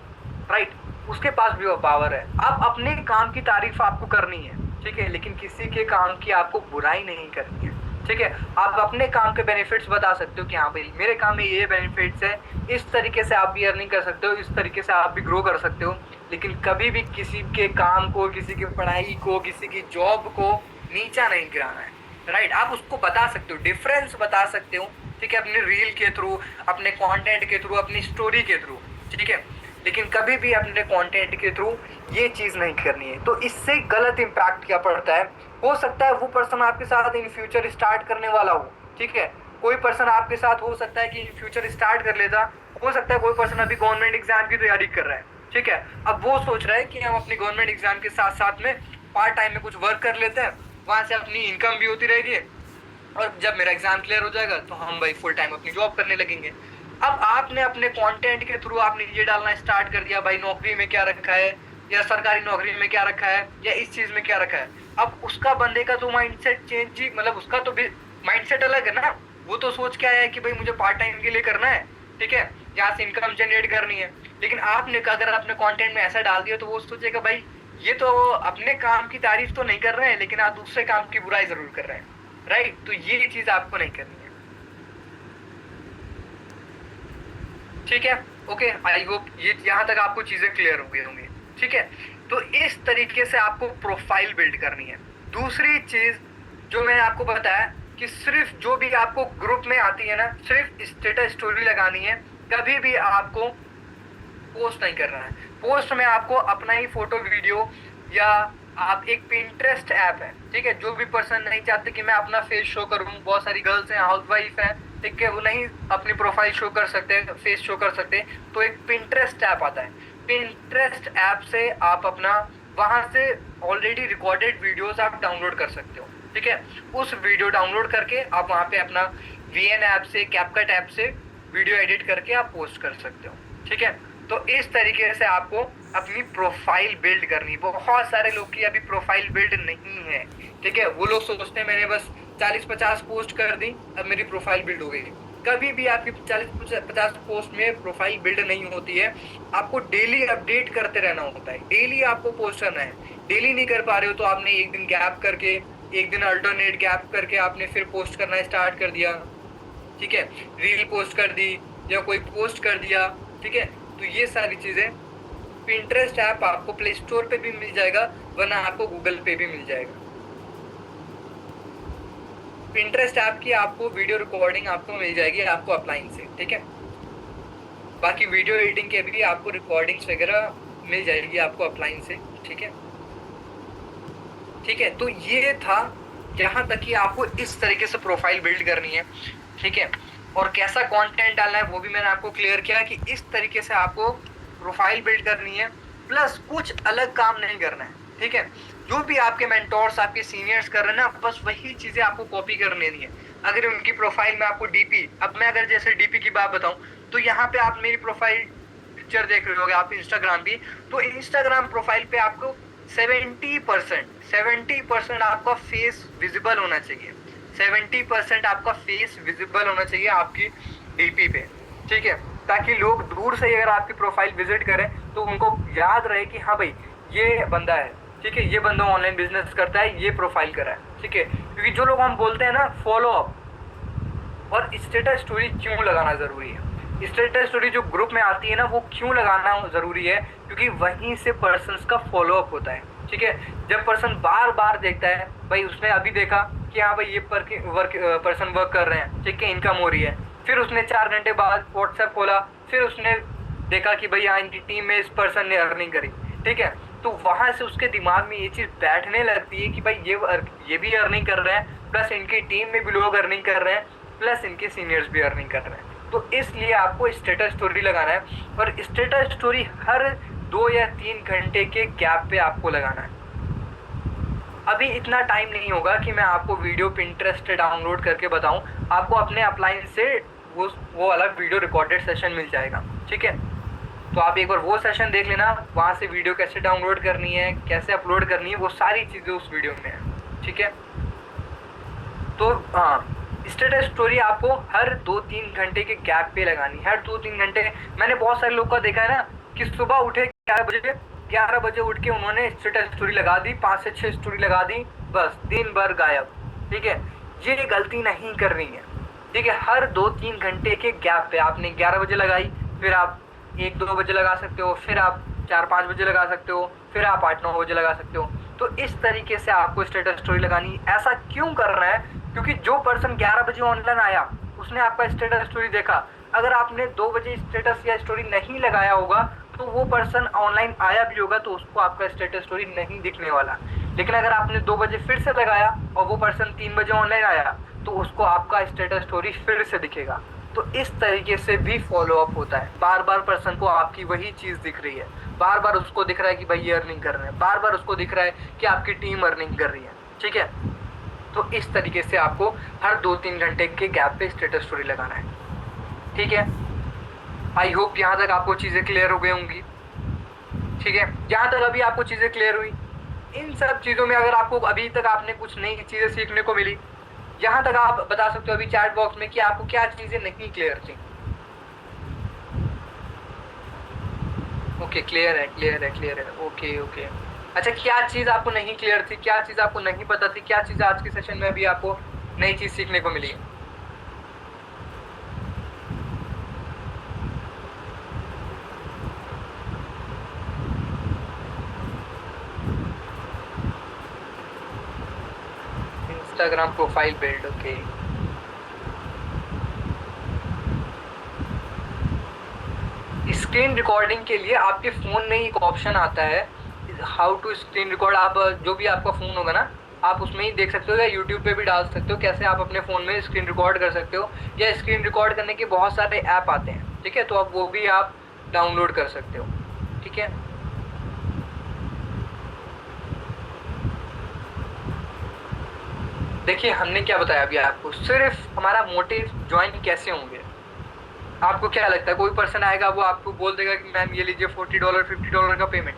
राइट, उसके पास भी वो पावर है। अब अपने काम की तारीफ आपको करनी है, ठीक है, लेकिन किसी के काम की आपको बुराई नहीं करनी है, ठीक है। आप अपने काम के बेनिफिट्स बता सकते हो कि हाँ भाई मेरे काम में ये बेनिफिट्स है, इस तरीके से आप भी अर्निंग कर सकते हो, इस तरीके से आप भी ग्रो कर सकते हो, लेकिन कभी भी किसी के काम को, किसी की पढ़ाई को, किसी की जॉब को नीचा नहीं गिराना है, राइट। आप उसको बता सकते हो, डिफरेंस बता सकते हो, ठीक है, अपने रील के थ्रू, अपने कंटेंट के थ्रू, अपनी स्टोरी के थ्रू, ठीक है, लेकिन कभी भी अपने कंटेंट के थ्रू ये चीज़ नहीं करनी है। तो इससे गलत इम्पैक्ट क्या पड़ता है, हो सकता है वो पर्सन आपके साथ इन फ्यूचर स्टार्ट करने वाला हो, ठीक है, कोई पर्सन आपके साथ हो सकता है कि इन फ्यूचर स्टार्ट कर लेता, हो सकता है कोई पर्सन अभी गवर्नमेंट एग्जाम की तैयारी कर रहा है, ठीक है, अब वो सोच रहा है कि हम अपनी गवर्नमेंट एग्जाम के साथ साथ में पार्ट टाइम में कुछ वर्क कर लेते हैं, वहाँ से अपनी इनकम भी होती रहेगी, और जब मेरा एग्जाम क्लियर हो जाएगा तो हम भाई फुल टाइम अपनी जॉब करने लगेंगे। अब आपने अपने कंटेंट के थ्रू आपने ये डालना स्टार्ट कर दिया, भाई नौकरी में क्या रखा है, या सरकारी नौकरी में क्या रखा है, या इस चीज में क्या रखा है। अब उसका बंदे का तो माइंडसेट चेंज ही, मतलब उसका तो माइंडसेट अलग है ना, वो तो सोच के आया है कि भाई मुझे पार्ट टाइम के लिए करना है, ठीक है, यहाँ से इनकम जनरेट करनी है। लेकिन आपने अगर अपने कंटेंट में ऐसा डाल दिया तो वो सोचेगा भाई ये तो अपने काम की तारीफ तो नहीं कर रहे हैं, लेकिन आप दूसरे काम की बुराई जरूर कर रहे हैं, राइट। तो ये चीज आपको नहीं करनी है, ठीक है, ओके। आई होप ये यहाँ तक आपको चीजें क्लियर हो गई होंगी, ठीक है। तो इस तरीके से आपको प्रोफाइल बिल्ड करनी है। दूसरी चीज जो मैंने आपको बताया कि सिर्फ जो भी आपको ग्रुप में आती है ना, सिर्फ स्टेटस स्टोरी लगानी है, कभी भी आपको पोस्ट नहीं करना है। पोस्ट में आपको अपना ही फोटो वीडियो, या आप एक पिंटरेस्ट ऐप है, ठीक है, जो भी पर्सन नहीं चाहते कि मैं अपना फेस शो करूं, बहुत सारी गर्ल्स हैं, हाउसवाइफ हैं, ठीक है, वो नहीं अपनी प्रोफाइल शो कर सकते, फेस शो कर सकते, तो एक पिंटरेस्ट ऐप आता है। पिंटरेस्ट ऐप से आप अपना वहां से ऑलरेडी रिकॉर्डेड वीडियोस आप डाउनलोड कर सकते हो, ठीक है। उस वीडियो डाउनलोड करके आप वहां पे अपना वीएन ऐप से, कैपकट ऐप से वीडियो एडिट करके आप पोस्ट कर सकते हो, ठीक है। तो इस तरीके से आपको अपनी प्रोफाइल बिल्ड करनी। बहुत सारे लोग की अभी प्रोफाइल बिल्ड नहीं है, ठीक है, वो लोग सोचते हैं मैंने बस 40-50 पोस्ट कर दी अब मेरी प्रोफाइल बिल्ड हो गई। कभी भी आपकी 40-50 पोस्ट में प्रोफाइल बिल्ड नहीं होती है। आपको डेली अपडेट करते रहना होता है, डेली आपको पोस्ट करना है। डेली नहीं कर पा रहे हो तो आपने एक दिन गैप करके, एक दिन अल्टरनेट गैप करके आपने फिर पोस्ट करना स्टार्ट कर दिया, ठीक है, रील पोस्ट कर दी या कोई पोस्ट कर दिया, ठीक है। तो ये सारी चीजें, पिंटरेस्ट ऐप आपको प्ले स्टोर पे भी मिल जाएगा, वरना आपको गूगल पे भी मिल जाएगा। पिंटरेस्ट ऐप की आपको वीडियो रिकॉर्डिंग आपको मिल जाएगी आपको अपलाइन से, ठीक है। बाकी वीडियो एडिटिंग के भी आपको रिकॉर्डिंग्स वगैरह मिल जाएगी आपको अपलाइन से, ठीक है, ठीक है। तो ये था जहां तक कि आपको इस तरीके से प्रोफाइल बिल्ड करनी है, ठीक है, और कैसा कंटेंट डालना है वो भी मैंने आपको क्लियर किया कि इस तरीके से आपको प्रोफाइल बिल्ड करनी है। प्लस कुछ अलग काम नहीं करना है, ठीक है। जो भी आपके मेंटोर्स, आपके सीनियर्स कर रहे हैं ना, बस वही चीजें आपको कॉपी कर लेनी है। अगर उनकी प्रोफाइल में आपको डीपी, अब मैं अगर जैसे डीपी की बात बताऊं तो यहाँ पे आप मेरी प्रोफाइल पिक्चर देख रहे होगे आप इंस्टाग्राम भी, तो इंस्टाग्राम प्रोफाइल पे आपको 70% आपका फेस विजिबल होना चाहिए। 70% आपका फेस विजिबल होना चाहिए आपकी डीपी पे, ठीक है, ताकि लोग दूर से अगर आपकी प्रोफाइल विजिट करें तो उनको याद रहे कि हाँ भाई ये बंदा है, ठीक है, ये बंदा ऑनलाइन बिजनेस करता है, ये प्रोफाइल करा है, ठीक है। क्योंकि जो लोग हम बोलते हैं ना फॉलो अप और स्टेटस स्टोरी क्यों लगाना जरूरी है, स्टेटस स्टोरी जो ग्रुप में आती है ना वो क्यों लगाना जरूरी है, क्योंकि वहीं से पर्सन का फॉलो अप होता है, ठीक है। जब पर्सन बार बार देखता है, भाई उसने अभी देखा कि हाँ भाई ये पर्सन वर्क कर रहे हैं, ठीक है, इनकम हो रही है, फिर उसने 4 घंटे बाद व्हाट्सएप खोला, फिर उसने देखा कि भाई हाँ इनकी टीम में इस पर्सन ने अर्निंग करी, ठीक है, तो वहां से उसके दिमाग में ये चीज बैठने लगती है कि भाई ये भी अर्निंग कर रहे हैं, प्लस इनकी टीम में भी लोग अर्निंग कर रहे हैं, प्लस इनके सीनियर्स भी अर्निंग कर रहे हैं। तो इसलिए आपको स्टेटस स्टोरी लगाना है, और स्टेटस स्टोरी हर 2 या 3 घंटे के गैप पे आपको लगाना है। अभी इतना टाइम नहीं होगा कि मैं आपको वीडियो पिंटरेस्ट डाउनलोड करके बताऊं, आपको अपने अप्लायंस से वो वाला वीडियो रिकॉर्डेड सेशन मिल जाएगा, ठीक है। तो आप एक बार वो सेशन देख लेना, वहाँ से वीडियो कैसे डाउनलोड करनी है, कैसे अपलोड करनी है, वो सारी चीज़ें उस वीडियो में है, ठीक है। तो हाँ, स्टेटस स्टोरी आपको हर 2-3 घंटे के गैप पे लगानी है, हर 2-3 घंटे। मैंने बहुत सारे लोग का देखा है ना कि सुबह उठे 11 बजे उठ के उन्होंने स्टेटस स्टोरी लगा दी, 5 से 6 स्टोरी लगा दी, बस दिन भर गायब, ठीक है। ये गलती नहीं करनी है, ठीक है। हर 2-3 घंटे के गैप पे आपने 11 बजे लगाई, फिर आप 1-2 बजे लगा सकते हो, फिर आप 4-5 बजे लगा सकते हो, फिर आप 8-9 बजे लगा सकते हो। तो इस तरीके से आपको स्टेटस स्टोरी लगानी। ऐसा क्यों करना है, क्योंकि जो पर्सन 11 बजे ऑनलाइन आया उसने आपका स्टेटस स्टोरी देखा, अगर आपने 2 बजे स्टेटस या स्टोरी नहीं लगाया होगा तो वो पर्सन ऑनलाइन आया भी होगा तो उसको आपका स्टेटस स्टोरी नहीं दिखने वाला। लेकिन अगर आपने 2 बजे फिर से लगाया और वो पर्सन 3 बजे ऑनलाइन आया तो उसको आपका स्टेटस स्टोरी फिर से दिखेगा। तो इस तरीके से भी फॉलो अप होता है। बार बार पर्सन को आपकी वही चीज दिख रही है, बार बार उसको दिख रहा है कि भाई ये अर्निंग कर रहे हैं, बार बार उसको दिख रहा है कि आपकी टीम अर्निंग कर रही है, ठीक है। तो इस तरीके से आपको हर 2-3 घंटे के गैप पे स्टेटस स्टोरी लगाना है, ठीक है। आई होप यहाँ तक आपको चीज़ें क्लियर हो गई होंगी, ठीक है। जहाँ तक अभी आपको चीज़ें क्लियर हुई, इन सब चीज़ों में अगर आपको अभी तक आपने कुछ नई चीज़ें सीखने को मिली, यहाँ तक आप बता सकते हो अभी चैट बॉक्स में कि आपको क्या चीज़ें नहीं क्लियर थी। ओके, क्लियर है, क्लियर है, क्लियर है, ओके ओके। अच्छा, क्या चीज़ आपको नहीं क्लियर थी, क्या चीज़ आपको नहीं पता थी, क्या चीज़ आज के सेशन में अभी आपको नई चीज़ सीखने को मिली? Instagram profile build, okay. Screen recording के लिए आपके फ़ोन में एक ऑप्शन आता है, हाउ टू स्क्रीन रिकॉर्ड। आप जो भी आपका फ़ोन होगा ना, आप उसमें ही देख सकते हो या यूट्यूब पे भी डाल सकते हो कैसे आप अपने फ़ोन में स्क्रीन रिकॉर्ड कर सकते हो, या स्क्रीन रिकॉर्ड करने के बहुत सारे ऐप आते हैं, ठीक है। तो अब वो भी आप डाउनलोड कर सकते हो, ठीक है। देखिए, हमने क्या बताया अभी आपको, सिर्फ हमारा मोटिव ज्वाइन कैसे होंगे। आपको क्या लगता है कोई पर्सन आएगा वो आपको बोल देगा कि मैम ये लीजिए $40 $50 का पेमेंट,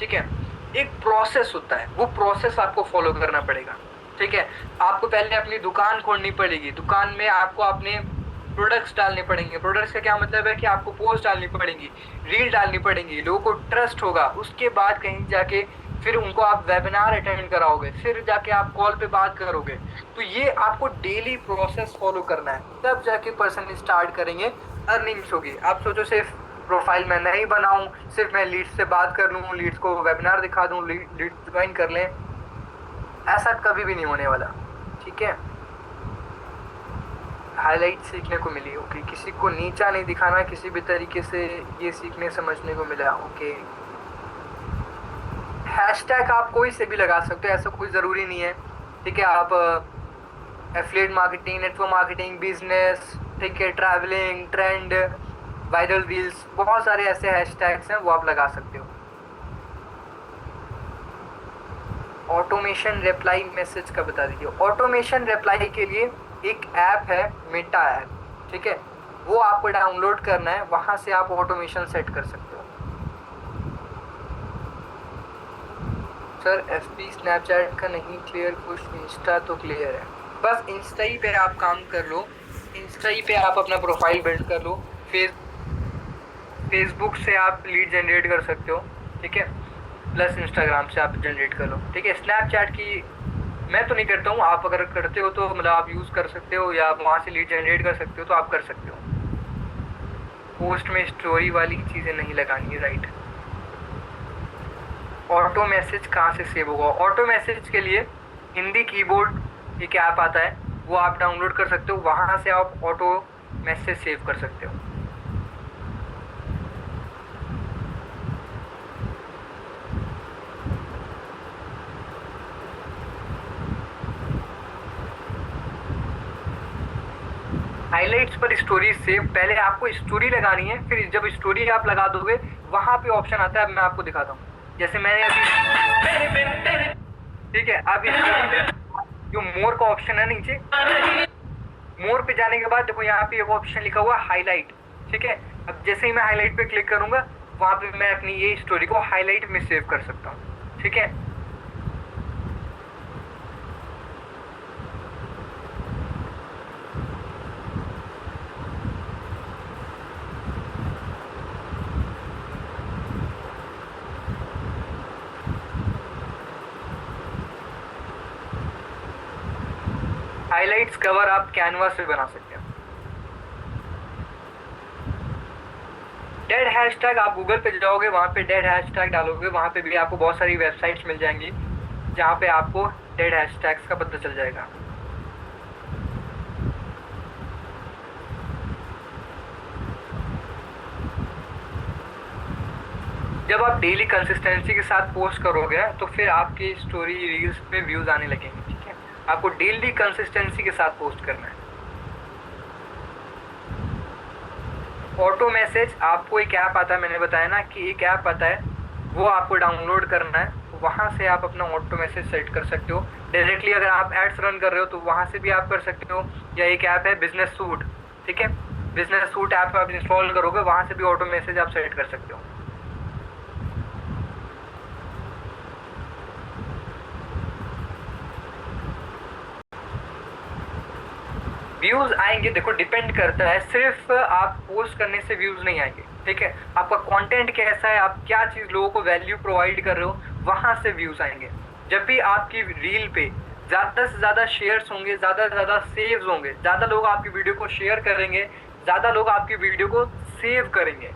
ठीक है। एक प्रोसेस होता है, वो प्रोसेस आपको फॉलो करना पड़ेगा, ठीक है। आपको पहले अपनी दुकान खोलनी पड़ेगी, दुकान में आपको अपने प्रोडक्ट्स डालने पड़ेंगे। प्रोडक्ट्स का क्या मतलब है कि आपको पोस्ट डालनी पड़ेंगी, रील डालनी पड़ेंगी, लोगों को ट्रस्ट होगा, उसके बाद कहीं जाके फिर उनको आप वेबिनार अटेंड कराओगे, फिर जाके आप कॉल पे बात करोगे। तो ये आपको डेली प्रोसेस फॉलो करना है, तब जाके पर्सन स्टार्ट करेंगे, अर्निंग्स होगी। आप सोचो सिर्फ प्रोफाइल मैं नहीं बनाऊं, सिर्फ मैं लीड्स से बात कर लूँ, लीड्स को वेबिनार दिखा दूँ, लीड ज्वाइन कर लें, ऐसा कभी भी नहीं होने वाला, ठीक है। हाईलाइट सीखने को मिली, ओके। किसी को नीचा नहीं दिखाना किसी भी तरीके से, ये सीखने समझने को मिला, ओके। हैशटैग आप कोई से भी लगा सकते हो, ऐसा कोई ज़रूरी नहीं है, ठीक है। आप affiliate marketing, network marketing, business, ठीक है, ट्रैवलिंग, ट्रेंड, वायरल रील्स, बहुत सारे ऐसे हैशटैग्स हैं वो आप लगा सकते हो। ऑटोमेशन रिप्लाई मैसेज का बता दीजिए। ऑटोमेशन रिप्लाई के लिए एक ऐप है, मेटा ऐप, ठीक है, वो आपको डाउनलोड करना है, वहाँ से आप ऑटोमेशन सेट कर सकते हो। सर FB स्नैपचैट का नहीं क्लियर, कुछ इंस्टा तो क्लियर है। बस इंस्टा ही पे आप काम कर लो, इंस्टा ही पे आप अपना प्रोफाइल बिल्ड कर लो। फेसबुक से आप लीड जनरेट कर सकते हो, ठीक है, प्लस इंस्टाग्राम से आप जनरेट कर लो, ठीक है। स्नैपचैट की मैं तो नहीं करता हूँ, आप अगर करते हो तो मतलब आप यूज़ कर सकते हो या वहाँ से लीड जनरेट कर सकते हो तो आप कर सकते हो। पोस्ट में स्टोरी वाली चीज़ें नहीं लगानी है, राइट। ऑटो मैसेज कहाँ से सेव होगा? ऑटो मैसेज के लिए हिंदी कीबोर्ड एक ऐप आता है, वो आप डाउनलोड कर सकते हो, वहाँ से आप ऑटो मैसेज सेव कर सकते हो। हाइलाइट्स पर स्टोरी सेव, पहले आपको स्टोरी लगानी है, फिर जब स्टोरी आप लगा दोगे वहाँ पे ऑप्शन आता है, मैं आपको दिखाता हूँ। जैसे मैंने अभी, ठीक है, अब जो मोर का ऑप्शन है नीचे, मोर पे जाने के बाद देखो यहाँ पे एक ऑप्शन लिखा हुआ हाईलाइट, ठीक है। अब जैसे ही मैं हाईलाइट पे क्लिक करूंगा वहां पे मैं अपनी ये स्टोरी को हाईलाइट में सेव कर सकता हूँ, ठीक है। हाइलाइट्स कवर आप कैनवास पे बना सकते हो। डेड हैशटैग, आप गूगल पे जाओगे, वहाँ पे डेड हैशटैग डालोगे, वहाँ पे भी आपको बहुत सारी वेबसाइट्स मिल जाएंगी जहाँ पे आपको डेड हैशटैग्स का पता चल जाएगा। जब आप डेली कंसिस्टेंसी के साथ पोस्ट करोगे तो फिर आपकी स्टोरी रील्स पे व्यूज आने लगेंगे, ठीक है। आपको डेली कंसिस्टेंसी के साथ पोस्ट करना है। ऑटो मैसेज, आपको एक ऐप आता है, मैंने बताया ना कि एक ऐप आता है, वो आपको डाउनलोड करना है, वहाँ से आप अपना ऑटो मैसेज सेट कर सकते हो डायरेक्टली। अगर आप एड्स रन कर रहे हो तो वहाँ से भी आप कर सकते हो, या एक ऐप है बिजनेस सूट, ठीक है, बिजनेस सूट ऐप आप इंस्टॉल करोगे, वहाँ से भी ऑटो मैसेज आप सेट कर सकते हो। व्यूज आएंगे, देखो डिपेंड करता है, सिर्फ आप पोस्ट करने से व्यूज नहीं आएंगे, ठीक है। आपका कंटेंट कैसा है, आप क्या चीज लोगों को वैल्यू प्रोवाइड कर रहे हो, वहां से व्यूज आएंगे। जब भी आपकी रील पे ज्यादा से ज्यादा शेयर्स होंगे, ज्यादा से ज्यादा सेव्स होंगे, ज्यादा लोग आपकी वीडियो को शेयर करेंगे, ज्यादा लोग आपकी वीडियो को सेव करेंगे,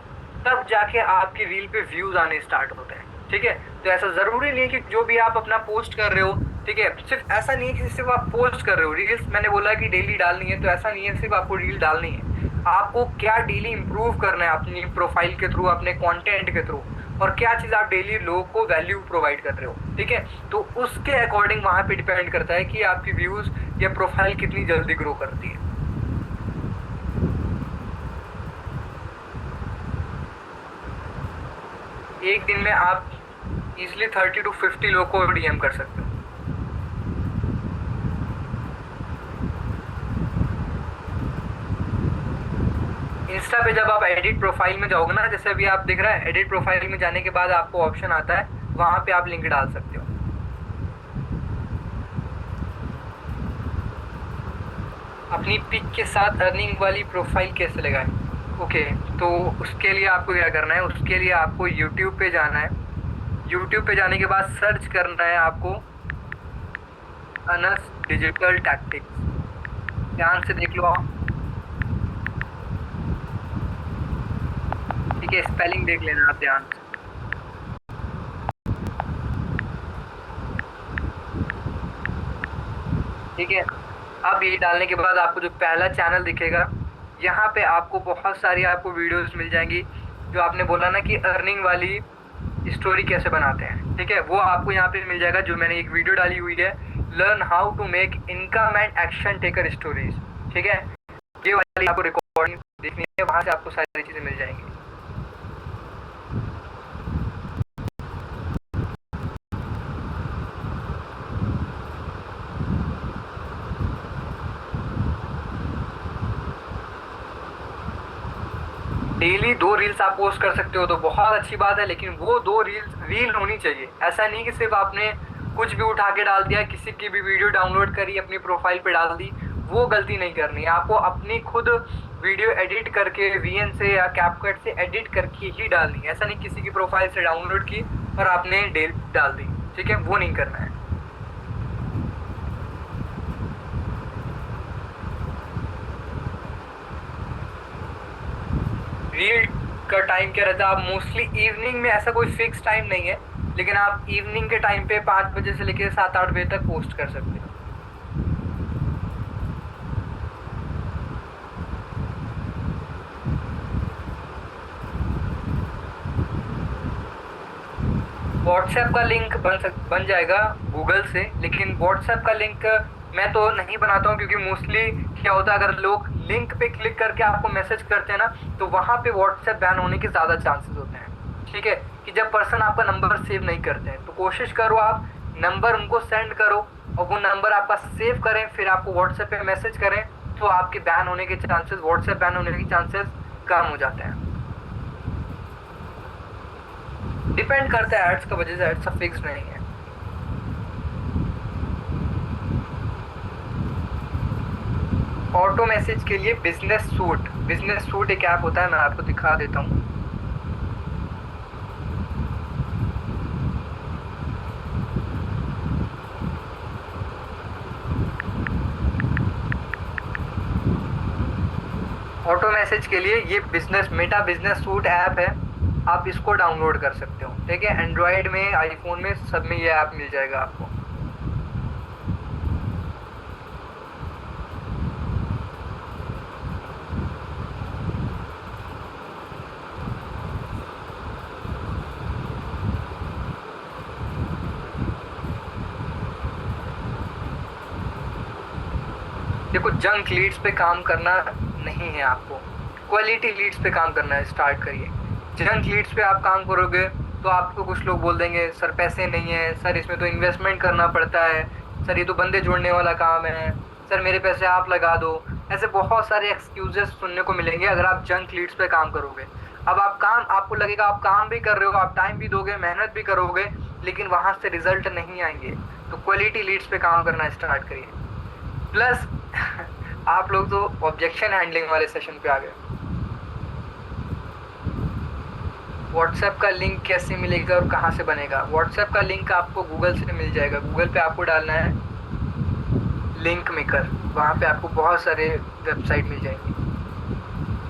तब जाके आपकी रील पे व्यूज आने स्टार्ट होते हैं, ठीक है। तो ऐसा जरूरी नहीं है कि जो भी आप अपना पोस्ट कर रहे हो, ठीक है, सिर्फ ऐसा नहीं है कि सिर्फ आप पोस्ट कर रहे हो रील्स, मैंने बोला कि डेली डालनी है, तो ऐसा नहीं है सिर्फ आपको रील डालनी है। आपको क्या डेली इंप्रूव करना है अपनी प्रोफाइल के थ्रू, अपने कंटेंट के थ्रू, और क्या चीज़ आप डेली लोगों को वैल्यू प्रोवाइड कर रहे हो, ठीक है। तो उसके अकॉर्डिंग वहाँ पे डिपेंड करता है कि आपकी व्यूज़ या प्रोफाइल कितनी जल्दी ग्रो करती है। एक दिन में आप इजिली 30 to 50 लोग को डीएम कर सकते हो। इंस्टा पे जब आप एडिट प्रोफाइल में जाओगे ना, जैसे अभी आप दिख रहा है, एडिट प्रोफाइल में जाने के बाद आपको ऑप्शन आता है, वहां पे आप लिंक डाल सकते हो। अपनी पिक के साथ अर्निंग वाली प्रोफाइल कैसे लगाएं? ओके, तो उसके लिए आपको क्या करना है, उसके लिए आपको यूट्यूब पे जाना है। यूट्यूब पे जाने के बाद सर्च करना है आपको अनस डिजिटल टैक्टिक्स, ध्यान से देख लो आप, ठीक है, स्पेलिंग देख लेना आप ध्यान से। ठीक है, अब ये डालने के बाद आपको जो पहला चैनल दिखेगा, यहाँ पे आपको बहुत सारी आपको वीडियोस मिल जाएंगी, जो आपने बोला ना कि अर्निंग वाली स्टोरी कैसे बनाते हैं, ठीक है, वो आपको यहाँ पे मिल जाएगा। जो मैंने एक वीडियो डाली हुई है, learn how to make income and action taker stories, ठीक है, ये वाली आपको रिकॉर्डिंग देखनी है, वहाँ से आपको सारी चीज़ें मिल जाएंगी। डेली 2 रील्स आप पोस्ट कर सकते हो तो बहुत अच्छी बात है, लेकिन वो 2 रील होनी चाहिए। ऐसा नहीं कि सिर्फ आपने कुछ भी उठा के डाल दिया, किसी की भी वीडियो डाउनलोड करी अपनी प्रोफाइल पे डाल दी, वो गलती नहीं करनी है। आपको अपनी खुद वीडियो एडिट करके वीएन से या कैपकट से एडिट करके ही डालनी है। ऐसा नहीं किसी की प्रोफाइल से डाउनलोड की और आपने डाल दी, ठीक है, वो नहीं करना है। रील का टाइम क्या रहता है, आप मोस्टली इवनिंग में, ऐसा कोई फिक्स टाइम नहीं है, लेकिन आप इवनिंग के टाइम पे 5 बजे से लेकर 7-8 बजे तक पोस्ट कर सकते हो। व्हाट्सएप का लिंक बन जाएगा गूगल से, लेकिन व्हाट्सएप का लिंक मैं तो नहीं बनाता हूँ, क्योंकि मोस्टली क्या होता है, अगर लोग लिंक पे क्लिक करके आपको मैसेज करते हैं ना, तो वहाँ पे व्हाट्सएप बैन होने के ज़्यादा चांसेस होते हैं। ठीक है, कि जब पर्सन आपका नंबर सेव नहीं करते हैं, तो कोशिश करो आप नंबर उनको सेंड करो और वो नंबर आपका सेव करें, फिर आपको व्हाट्सएप पे मैसेज करें, तो आपके बैन होने के चांसेस, व्हाट्सएप बैन होने के चांसेस कम हो जाते हैं। डिपेंड करता है एड्स का वजह से, एड्स का फिक्स नहीं है। ऑटो मैसेज के लिए बिजनेस सूट एक ऐप होता है, मैं आपको दिखा देता हूँ। ऑटो मैसेज के लिए ये मेटा बिजनेस सूट ऐप है, आप इसको डाउनलोड कर सकते हो। ठीक है, एंड्रॉयड में, आईफोन में, सब में ये ऐप मिल जाएगा आपको। देखो, जंक लीड्स पे काम करना नहीं है आपको, क्वालिटी लीड्स पे काम करना है। स्टार्ट करिए। जंक लीड्स पे आप काम करोगे तो आपको कुछ लोग बोल देंगे सर पैसे नहीं है, सर इसमें तो इन्वेस्टमेंट करना पड़ता है, सर ये तो बंदे जोड़ने वाला काम है, सर मेरे पैसे आप लगा दो। ऐसे बहुत सारे एक्सक्यूजेस सुनने को मिलेंगे अगर आप जंक लीड्स पे काम करोगे। अब आपको लगेगा आप काम भी कर रहे हो, आप टाइम भी दोगे, मेहनत भी करोगे, लेकिन वहाँ से रिजल्ट नहीं आएंगे। तो क्वालिटी लीड्स पे काम करना स्टार्ट करिए। प्लस आप लोग तो ऑब्जेक्शन हैंडलिंग वाले सेशन पे आ गए। व्हाट्सएप का लिंक कैसे मिलेगा और कहाँ से बनेगा? व्हाट्सएप का लिंक आपको गूगल से मिल जाएगा। गूगल पे आपको डालना है लिंक मेकर, वहाँ पे आपको बहुत सारे वेबसाइट मिल जाएंगी।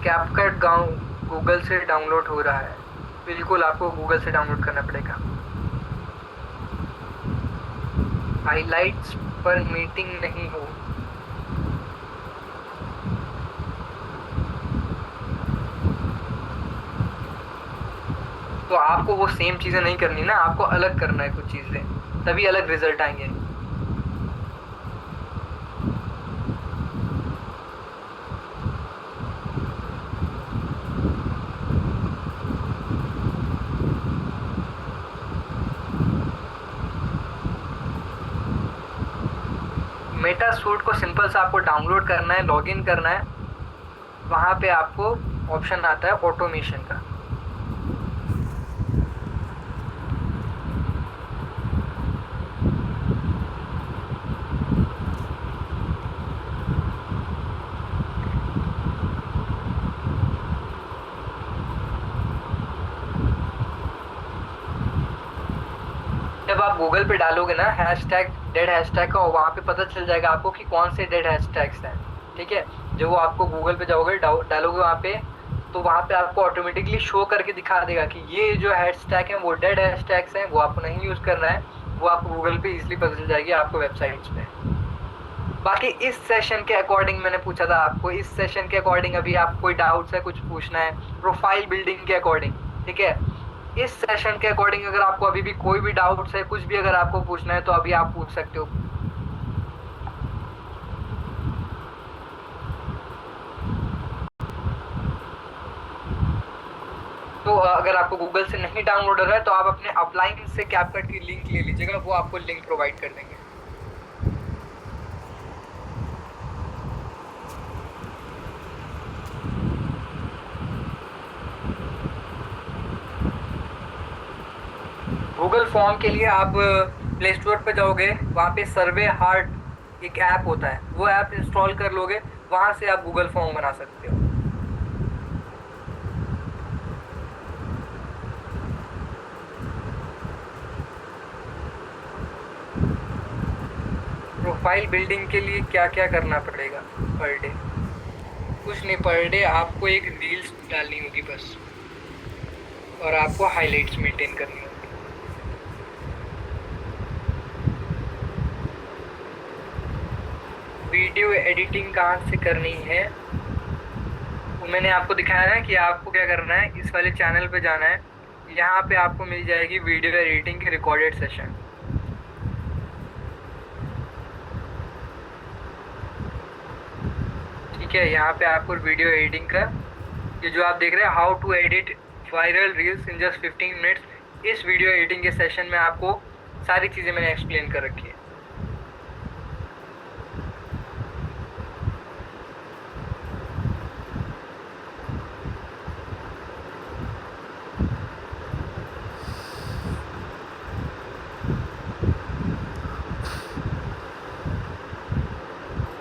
कैपकट गाँव गूगल से डाउनलोड हो रहा है, बिल्कुल आपको गूगल से डाउनलोड करना पड़ेगा। हाइलाइट्स पर मीटिंग नहीं हो, तो आपको वो सेम चीज़ें नहीं करनी ना, आपको अलग करना है कुछ चीज़ें, तभी अलग रिजल्ट आएंगे। मेटा सूट को सिंपल से आपको डाउनलोड करना है, लॉगिन करना है, वहाँ पे आपको ऑप्शन आता है ऑटोमेशन का। जब आप गूगल पे डालोगे ना हैशटैग, डेड हैशटैग का, वहाँ पे पता चल जाएगा आपको कि कौन से डेड हैशटैग्स हैं। ठीक है, जो आपको गूगल पे जाओगे डालोगे वहाँ पे, तो वहाँ पे आपको ऑटोमेटिकली शो करके दिखा देगा कि ये जो हैशटैग हैं वो डेड हैशटैग्स हैं, वो आपको नहीं यूज़ करना है। वो आपको गूगल पे इजीली पता चल जाएगी आपको वेबसाइट्स पे। बाकी इस सेशन के अकॉर्डिंग मैंने पूछा था आपको, इस सेशन के अकॉर्डिंग अभी आपको कोई डाउट्स है, कुछ पूछना है प्रोफाइल बिल्डिंग के अकॉर्डिंग, ठीक है, इस सेशन के अकॉर्डिंग अगर आपको अभी भी कोई भी डाउट्स है, कुछ भी अगर आपको पूछना है तो अभी आप पूछ सकते हो। तो अगर आपको गूगल से नहीं डाउनलोड हो रहा है तो आप अपने अपलाइन से कैपकट की लिंक ले लीजिएगा, वो आपको लिंक प्रोवाइड कर देंगे। गूगल फॉर्म के लिए आप प्ले स्टोर पे जाओगे, वहाँ पे सर्वे हार्ट एक ऐप होता है, वो ऐप इंस्टॉल कर लोगे, वहाँ से आप गूगल फॉर्म बना सकते हो। प्रोफाइल बिल्डिंग के लिए क्या क्या करना पड़ेगा पर डे? कुछ नहीं, पर डे आपको एक रील्स डालनी होगी बस, और आपको हाइलाइट्स मेंटेन करनी होगी। वीडियो एडिटिंग कहाँ से करनी है, वो मैंने आपको दिखाया ना कि आपको क्या करना है, इस वाले चैनल पे जाना है, यहाँ पे आपको मिल जाएगी वीडियो एडिटिंग की रिकॉर्डेड सेशन। ठीक है, यहाँ पे आपको वीडियो एडिटिंग का, ये जो आप देख रहे हैं how to edit viral reels in just 15 minutes, इस वीडियो एडिटिंग के सेशन में आपको सारी चीज़ें मैंने एक्सप्लेन कर रखी है।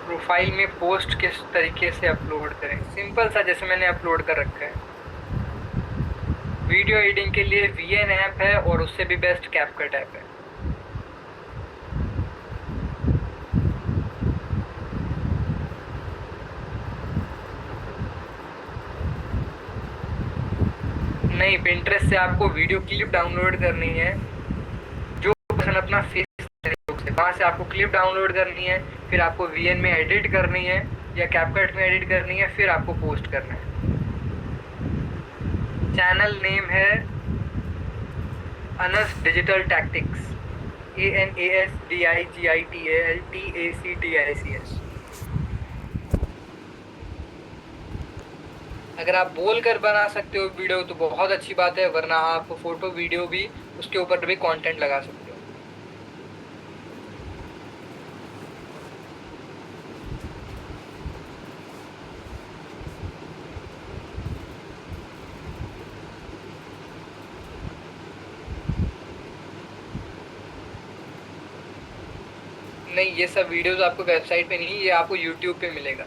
प्रोफाइल में पोस्ट किस तरीके से अपलोड करें, सिंपल सा जैसे मैंने अपलोड कर रखा है। वीडियो एडिटिंग के लिए VN ऐप है, और उससे भी बेस्ट कैपकट ऐप है। नहीं, पिंटरेस्ट से आपको वीडियो क्लिप डाउनलोड करनी है, जो पर्सन अपना फेस, वहाँ से आपको क्लिप डाउनलोड करनी है, फिर आपको VN में एडिट करनी है या कैपकट में एडिट करनी है, फिर आपको पोस्ट करना है। चैनल नेम है अनस डिजिटल टैक्टिक्स, ANASDIGITALTACTICS। अगर आप बोल कर बना सकते हो वीडियो तो बहुत अच्छी बात है, वरना आप फोटो वीडियो भी उसके ऊपर भी कंटेंट लगा सकते हो। नहीं, ये सब वीडियोस आपको वेबसाइट पे नहीं, ये आपको यूट्यूब पे मिलेगा।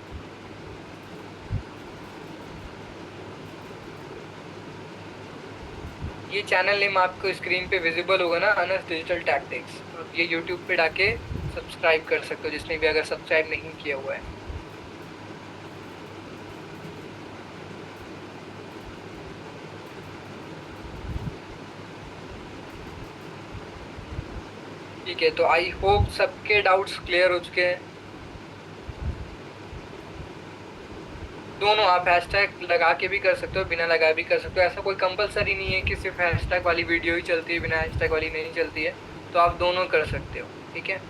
ये चैनल नेम आपको स्क्रीन पे विजिबल होगा ना, अनस डिजिटल टैक्टिक्स, ये यूट्यूब पे जाके सब्सक्राइब कर सकते हो, जिसने भी अगर सब्सक्राइब नहीं किया हुआ है। ठीक है, तो आई होप सबके डाउट्स क्लियर हो चुके हैं। दोनों आप हैशटैग लगा के भी कर सकते हो, बिना लगाए भी कर सकते हो, ऐसा कोई कंपलसरी नहीं है कि सिर्फ हैशटैग वाली वीडियो ही चलती है, बिना हैशटैग वाली नहीं चलती है, तो आप दोनों कर सकते हो। ठीक है,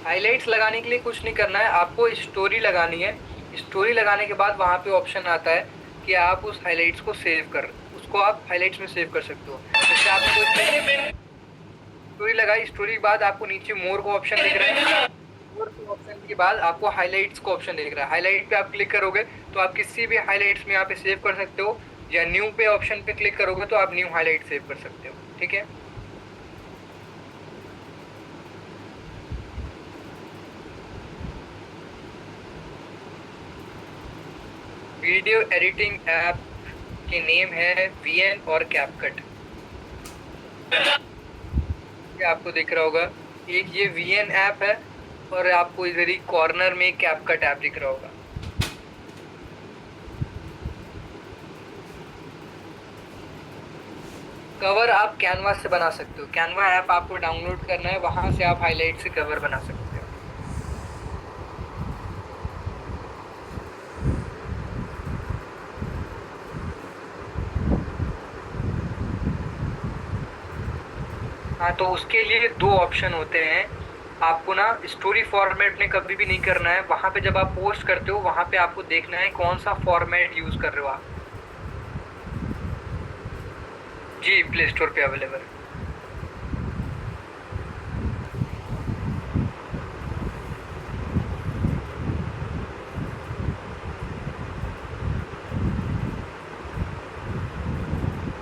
हाइलाइट्स लगाने के लिए कुछ नहीं करना है, आपको स्टोरी लगानी है। स्टोरी लगाने के बाद वहाँ पे ऑप्शन आता है कि आप उस हाइलाइट्स को सेव कर, उसको आप हाइलाइट्स में सेव कर सकते हो। जैसे आपने कोई स्टोरी लगाई, स्टोरी के बाद आपको नीचे मोर का ऑप्शन दिख रहा है, मोर के ऑप्शन के बाद आपको हाइलाइट्स का ऑप्शन दिख रहा है। हाइलाइट पे आप क्लिक करोगे तो आप किसी भी हाइलाइट्स में यहाँ पे सेव कर सकते हो, या न्यू पे ऑप्शन पे क्लिक करोगे तो आप न्यू हाइलाइट सेव कर सकते हो। ठीक है, वीडियो एडिटिंग ऐप के नेम है VN और कैपकट। ये आपको दिख रहा होगा, एक ये VN ऐप है, और आपको इधर ही कॉर्नर में कैपकट ऐप दिख रहा होगा। कवर आप कैनवा से बना सकते हो, कैनवा ऐप आपको डाउनलोड करना है, वहां से आप हाईलाइट से कवर बना सकते हो। हाँ, तो उसके लिए दो ऑप्शन होते हैं। आपको ना स्टोरी फॉर्मेट में कभी भी नहीं करना है, वहां पे जब आप पोस्ट करते हो वहां पे आपको देखना है कौन सा फॉर्मेट यूज कर रहे हो आप। जी, प्ले स्टोर पे अवेलेबल है।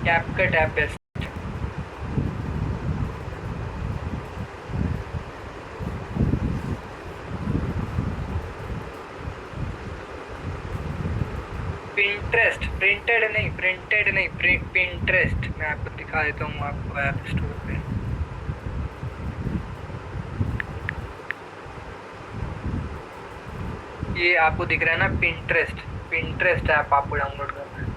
CapCut app best. Pinterest, printed नहीं, पिंटरेस्ट। मैं आपको दिखा देता हूँ आपको ऐप स्टोर पे। ये आपको दिख रहा है ना पिंटरेस्ट, पिंटरेस्ट ऐप आपको डाउनलोड करना है।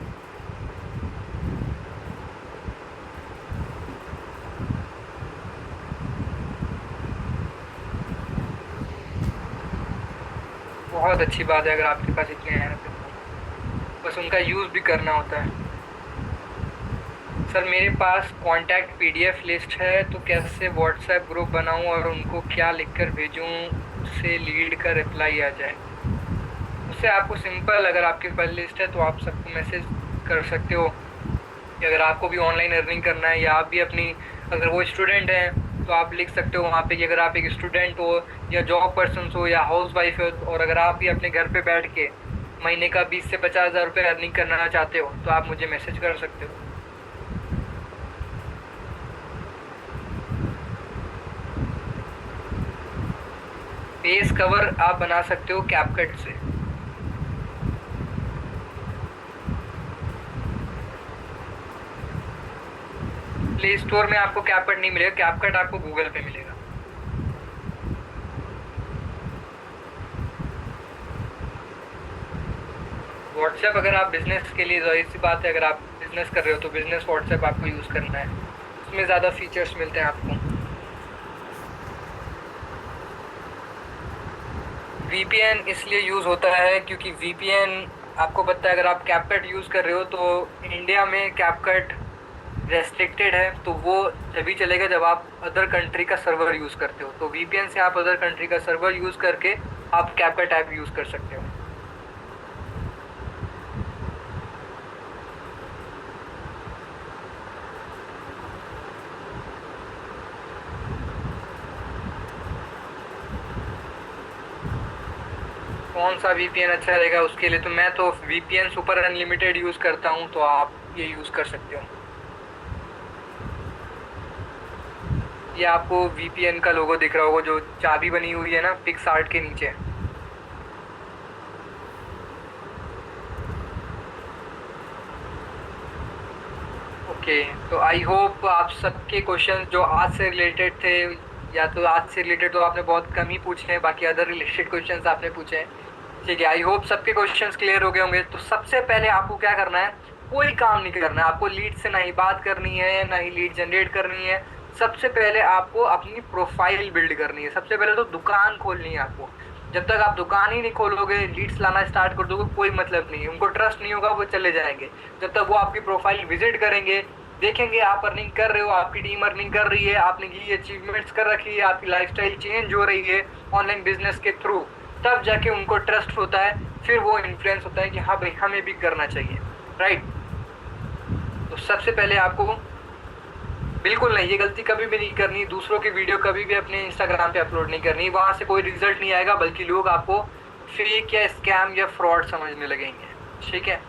बहुत अच्छी बात है अगर आपके पास इतने हैं तो, बस उनका यूज़ भी करना होता है। सर मेरे पास कांटेक्ट पीडीएफ लिस्ट है, तो कैसे व्हाट्सएप ग्रुप बनाऊं और उनको क्या लिखकर भेजूं उससे लीड का रिप्लाई आ जाए? उससे आपको सिंपल, अगर आपके पास लिस्ट है तो आप सबको मैसेज कर सकते हो कि अगर आपको भी ऑनलाइन अर्निंग करना है, या आप भी अपनी, अगर वो स्टूडेंट हैं तो आप लिख सकते हो वहाँ पे कि अगर आप एक स्टूडेंट हो या जॉब पर्सन हो या हाउस वाइफ हो, और अगर आप भी अपने घर पे बैठ के महीने का 20 से 50 हज़ार रुपये अर्निंग करना चाहते हो तो आप मुझे मैसेज कर सकते हो। पेज कवर आप बना सकते हो कैपकट से। प्ले स्टोर में आपको कैपकट नहीं मिलेगा, कैपकट आपको गूगल पे मिलेगा। व्हाट्सएप अगर आप बिजनेस के लिए, जाहिर सी बात है अगर आप बिजनेस कर रहे हो तो बिजनेस व्हाट्सएप आपको यूज़ करना है, उसमें ज़्यादा फीचर्स मिलते हैं आपको। वीपीएन इसलिए यूज़ होता है क्योंकि वीपीएन, आपको पता है अगर आप कैपकट यूज़ कर रहे हो तो इंडिया में कैपकट रेस्ट्रिक्टेड है, तो वो तभी चलेगा जब आप अदर कंट्री का सर्वर यूज़ करते हो। तो वीपीएन से आप अदर कंट्री का सर्वर यूज़ करके आप कैपकट ऐप यूज़ कर सकते हो। कौन सा वीपीएन अच्छा रहेगा उसके लिए, तो मैं तो वीपीएन सुपर अनलिमिटेड यूज़ करता हूँ, तो आप ये यूज़ कर सकते हो। ये आपको वीपीएन का लोगो दिख रहा होगा, जो चाबी बनी हुई है ना पिक्स आर्ट के नीचे। ओके, तो आई होप आप सबके क्वेश्चन जो आज से रिलेटेड थे, या तो आज से रिलेटेड तो आपने बहुत कम ही पूछे हैं, बाकी अदर रिलेटेड क्वेश्चंस आपने पूछे हैं। ठीक है, आई होप सबके क्वेश्चंस क्लियर हो गए होंगे। तो सबसे पहले आपको क्या करना है, कोई काम नहीं करना है आपको, लीड से ना ही बात करनी है ना ही लीड जनरेट करनी है। सबसे पहले आपको अपनी प्रोफाइल बिल्ड करनी है, सबसे पहले तो दुकान खोलनी है आपको। जब तक आप दुकान ही नहीं खोलोगे, लीड्स लाना स्टार्ट कर दोगे, कोई मतलब नहीं है, उनको ट्रस्ट नहीं होगा, वो चले जाएंगे। जब तक वो आपकी प्रोफाइल विजिट करेंगे, देखेंगे आप अर्निंग कर रहे हो, आपकी टीम अर्निंग कर रही है, आपने ये अचीवमेंट्स कर रखी है, आपकी लाइफस्टाइल चेंज हो रही है ऑनलाइन बिजनेस के थ्रू, तब जाके उनको ट्रस्ट होता है, फिर वो इन्फ्लुएंस होता है कि हाँ भाई हमें भी करना चाहिए, राइट। तो सबसे पहले आपको बिल्कुल नहीं, ये गलती कभी भी नहीं करनी, दूसरों की वीडियो कभी भी अपने इंस्टाग्राम पे अपलोड नहीं करनी, वहाँ से कोई रिजल्ट नहीं आएगा, बल्कि लोग आपको फेक या स्कैम या फ्रॉड समझने लगेंगे। ठीक है,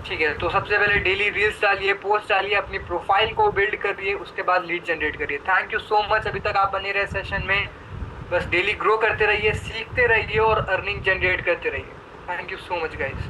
ठीक है। तो सबसे पहले डेली रील्स डालिए, पोस्ट डालिए, अपनी प्रोफाइल को बिल्ड करिए, उसके बाद लीड जनरेट करिए। थैंक यू सो मच, अभी तक आप बने रहे सेशन में। बस डेली ग्रो करते रहिए, सीखते रहिए और अर्निंग जनरेट करते रहिए। Thank you so much guys.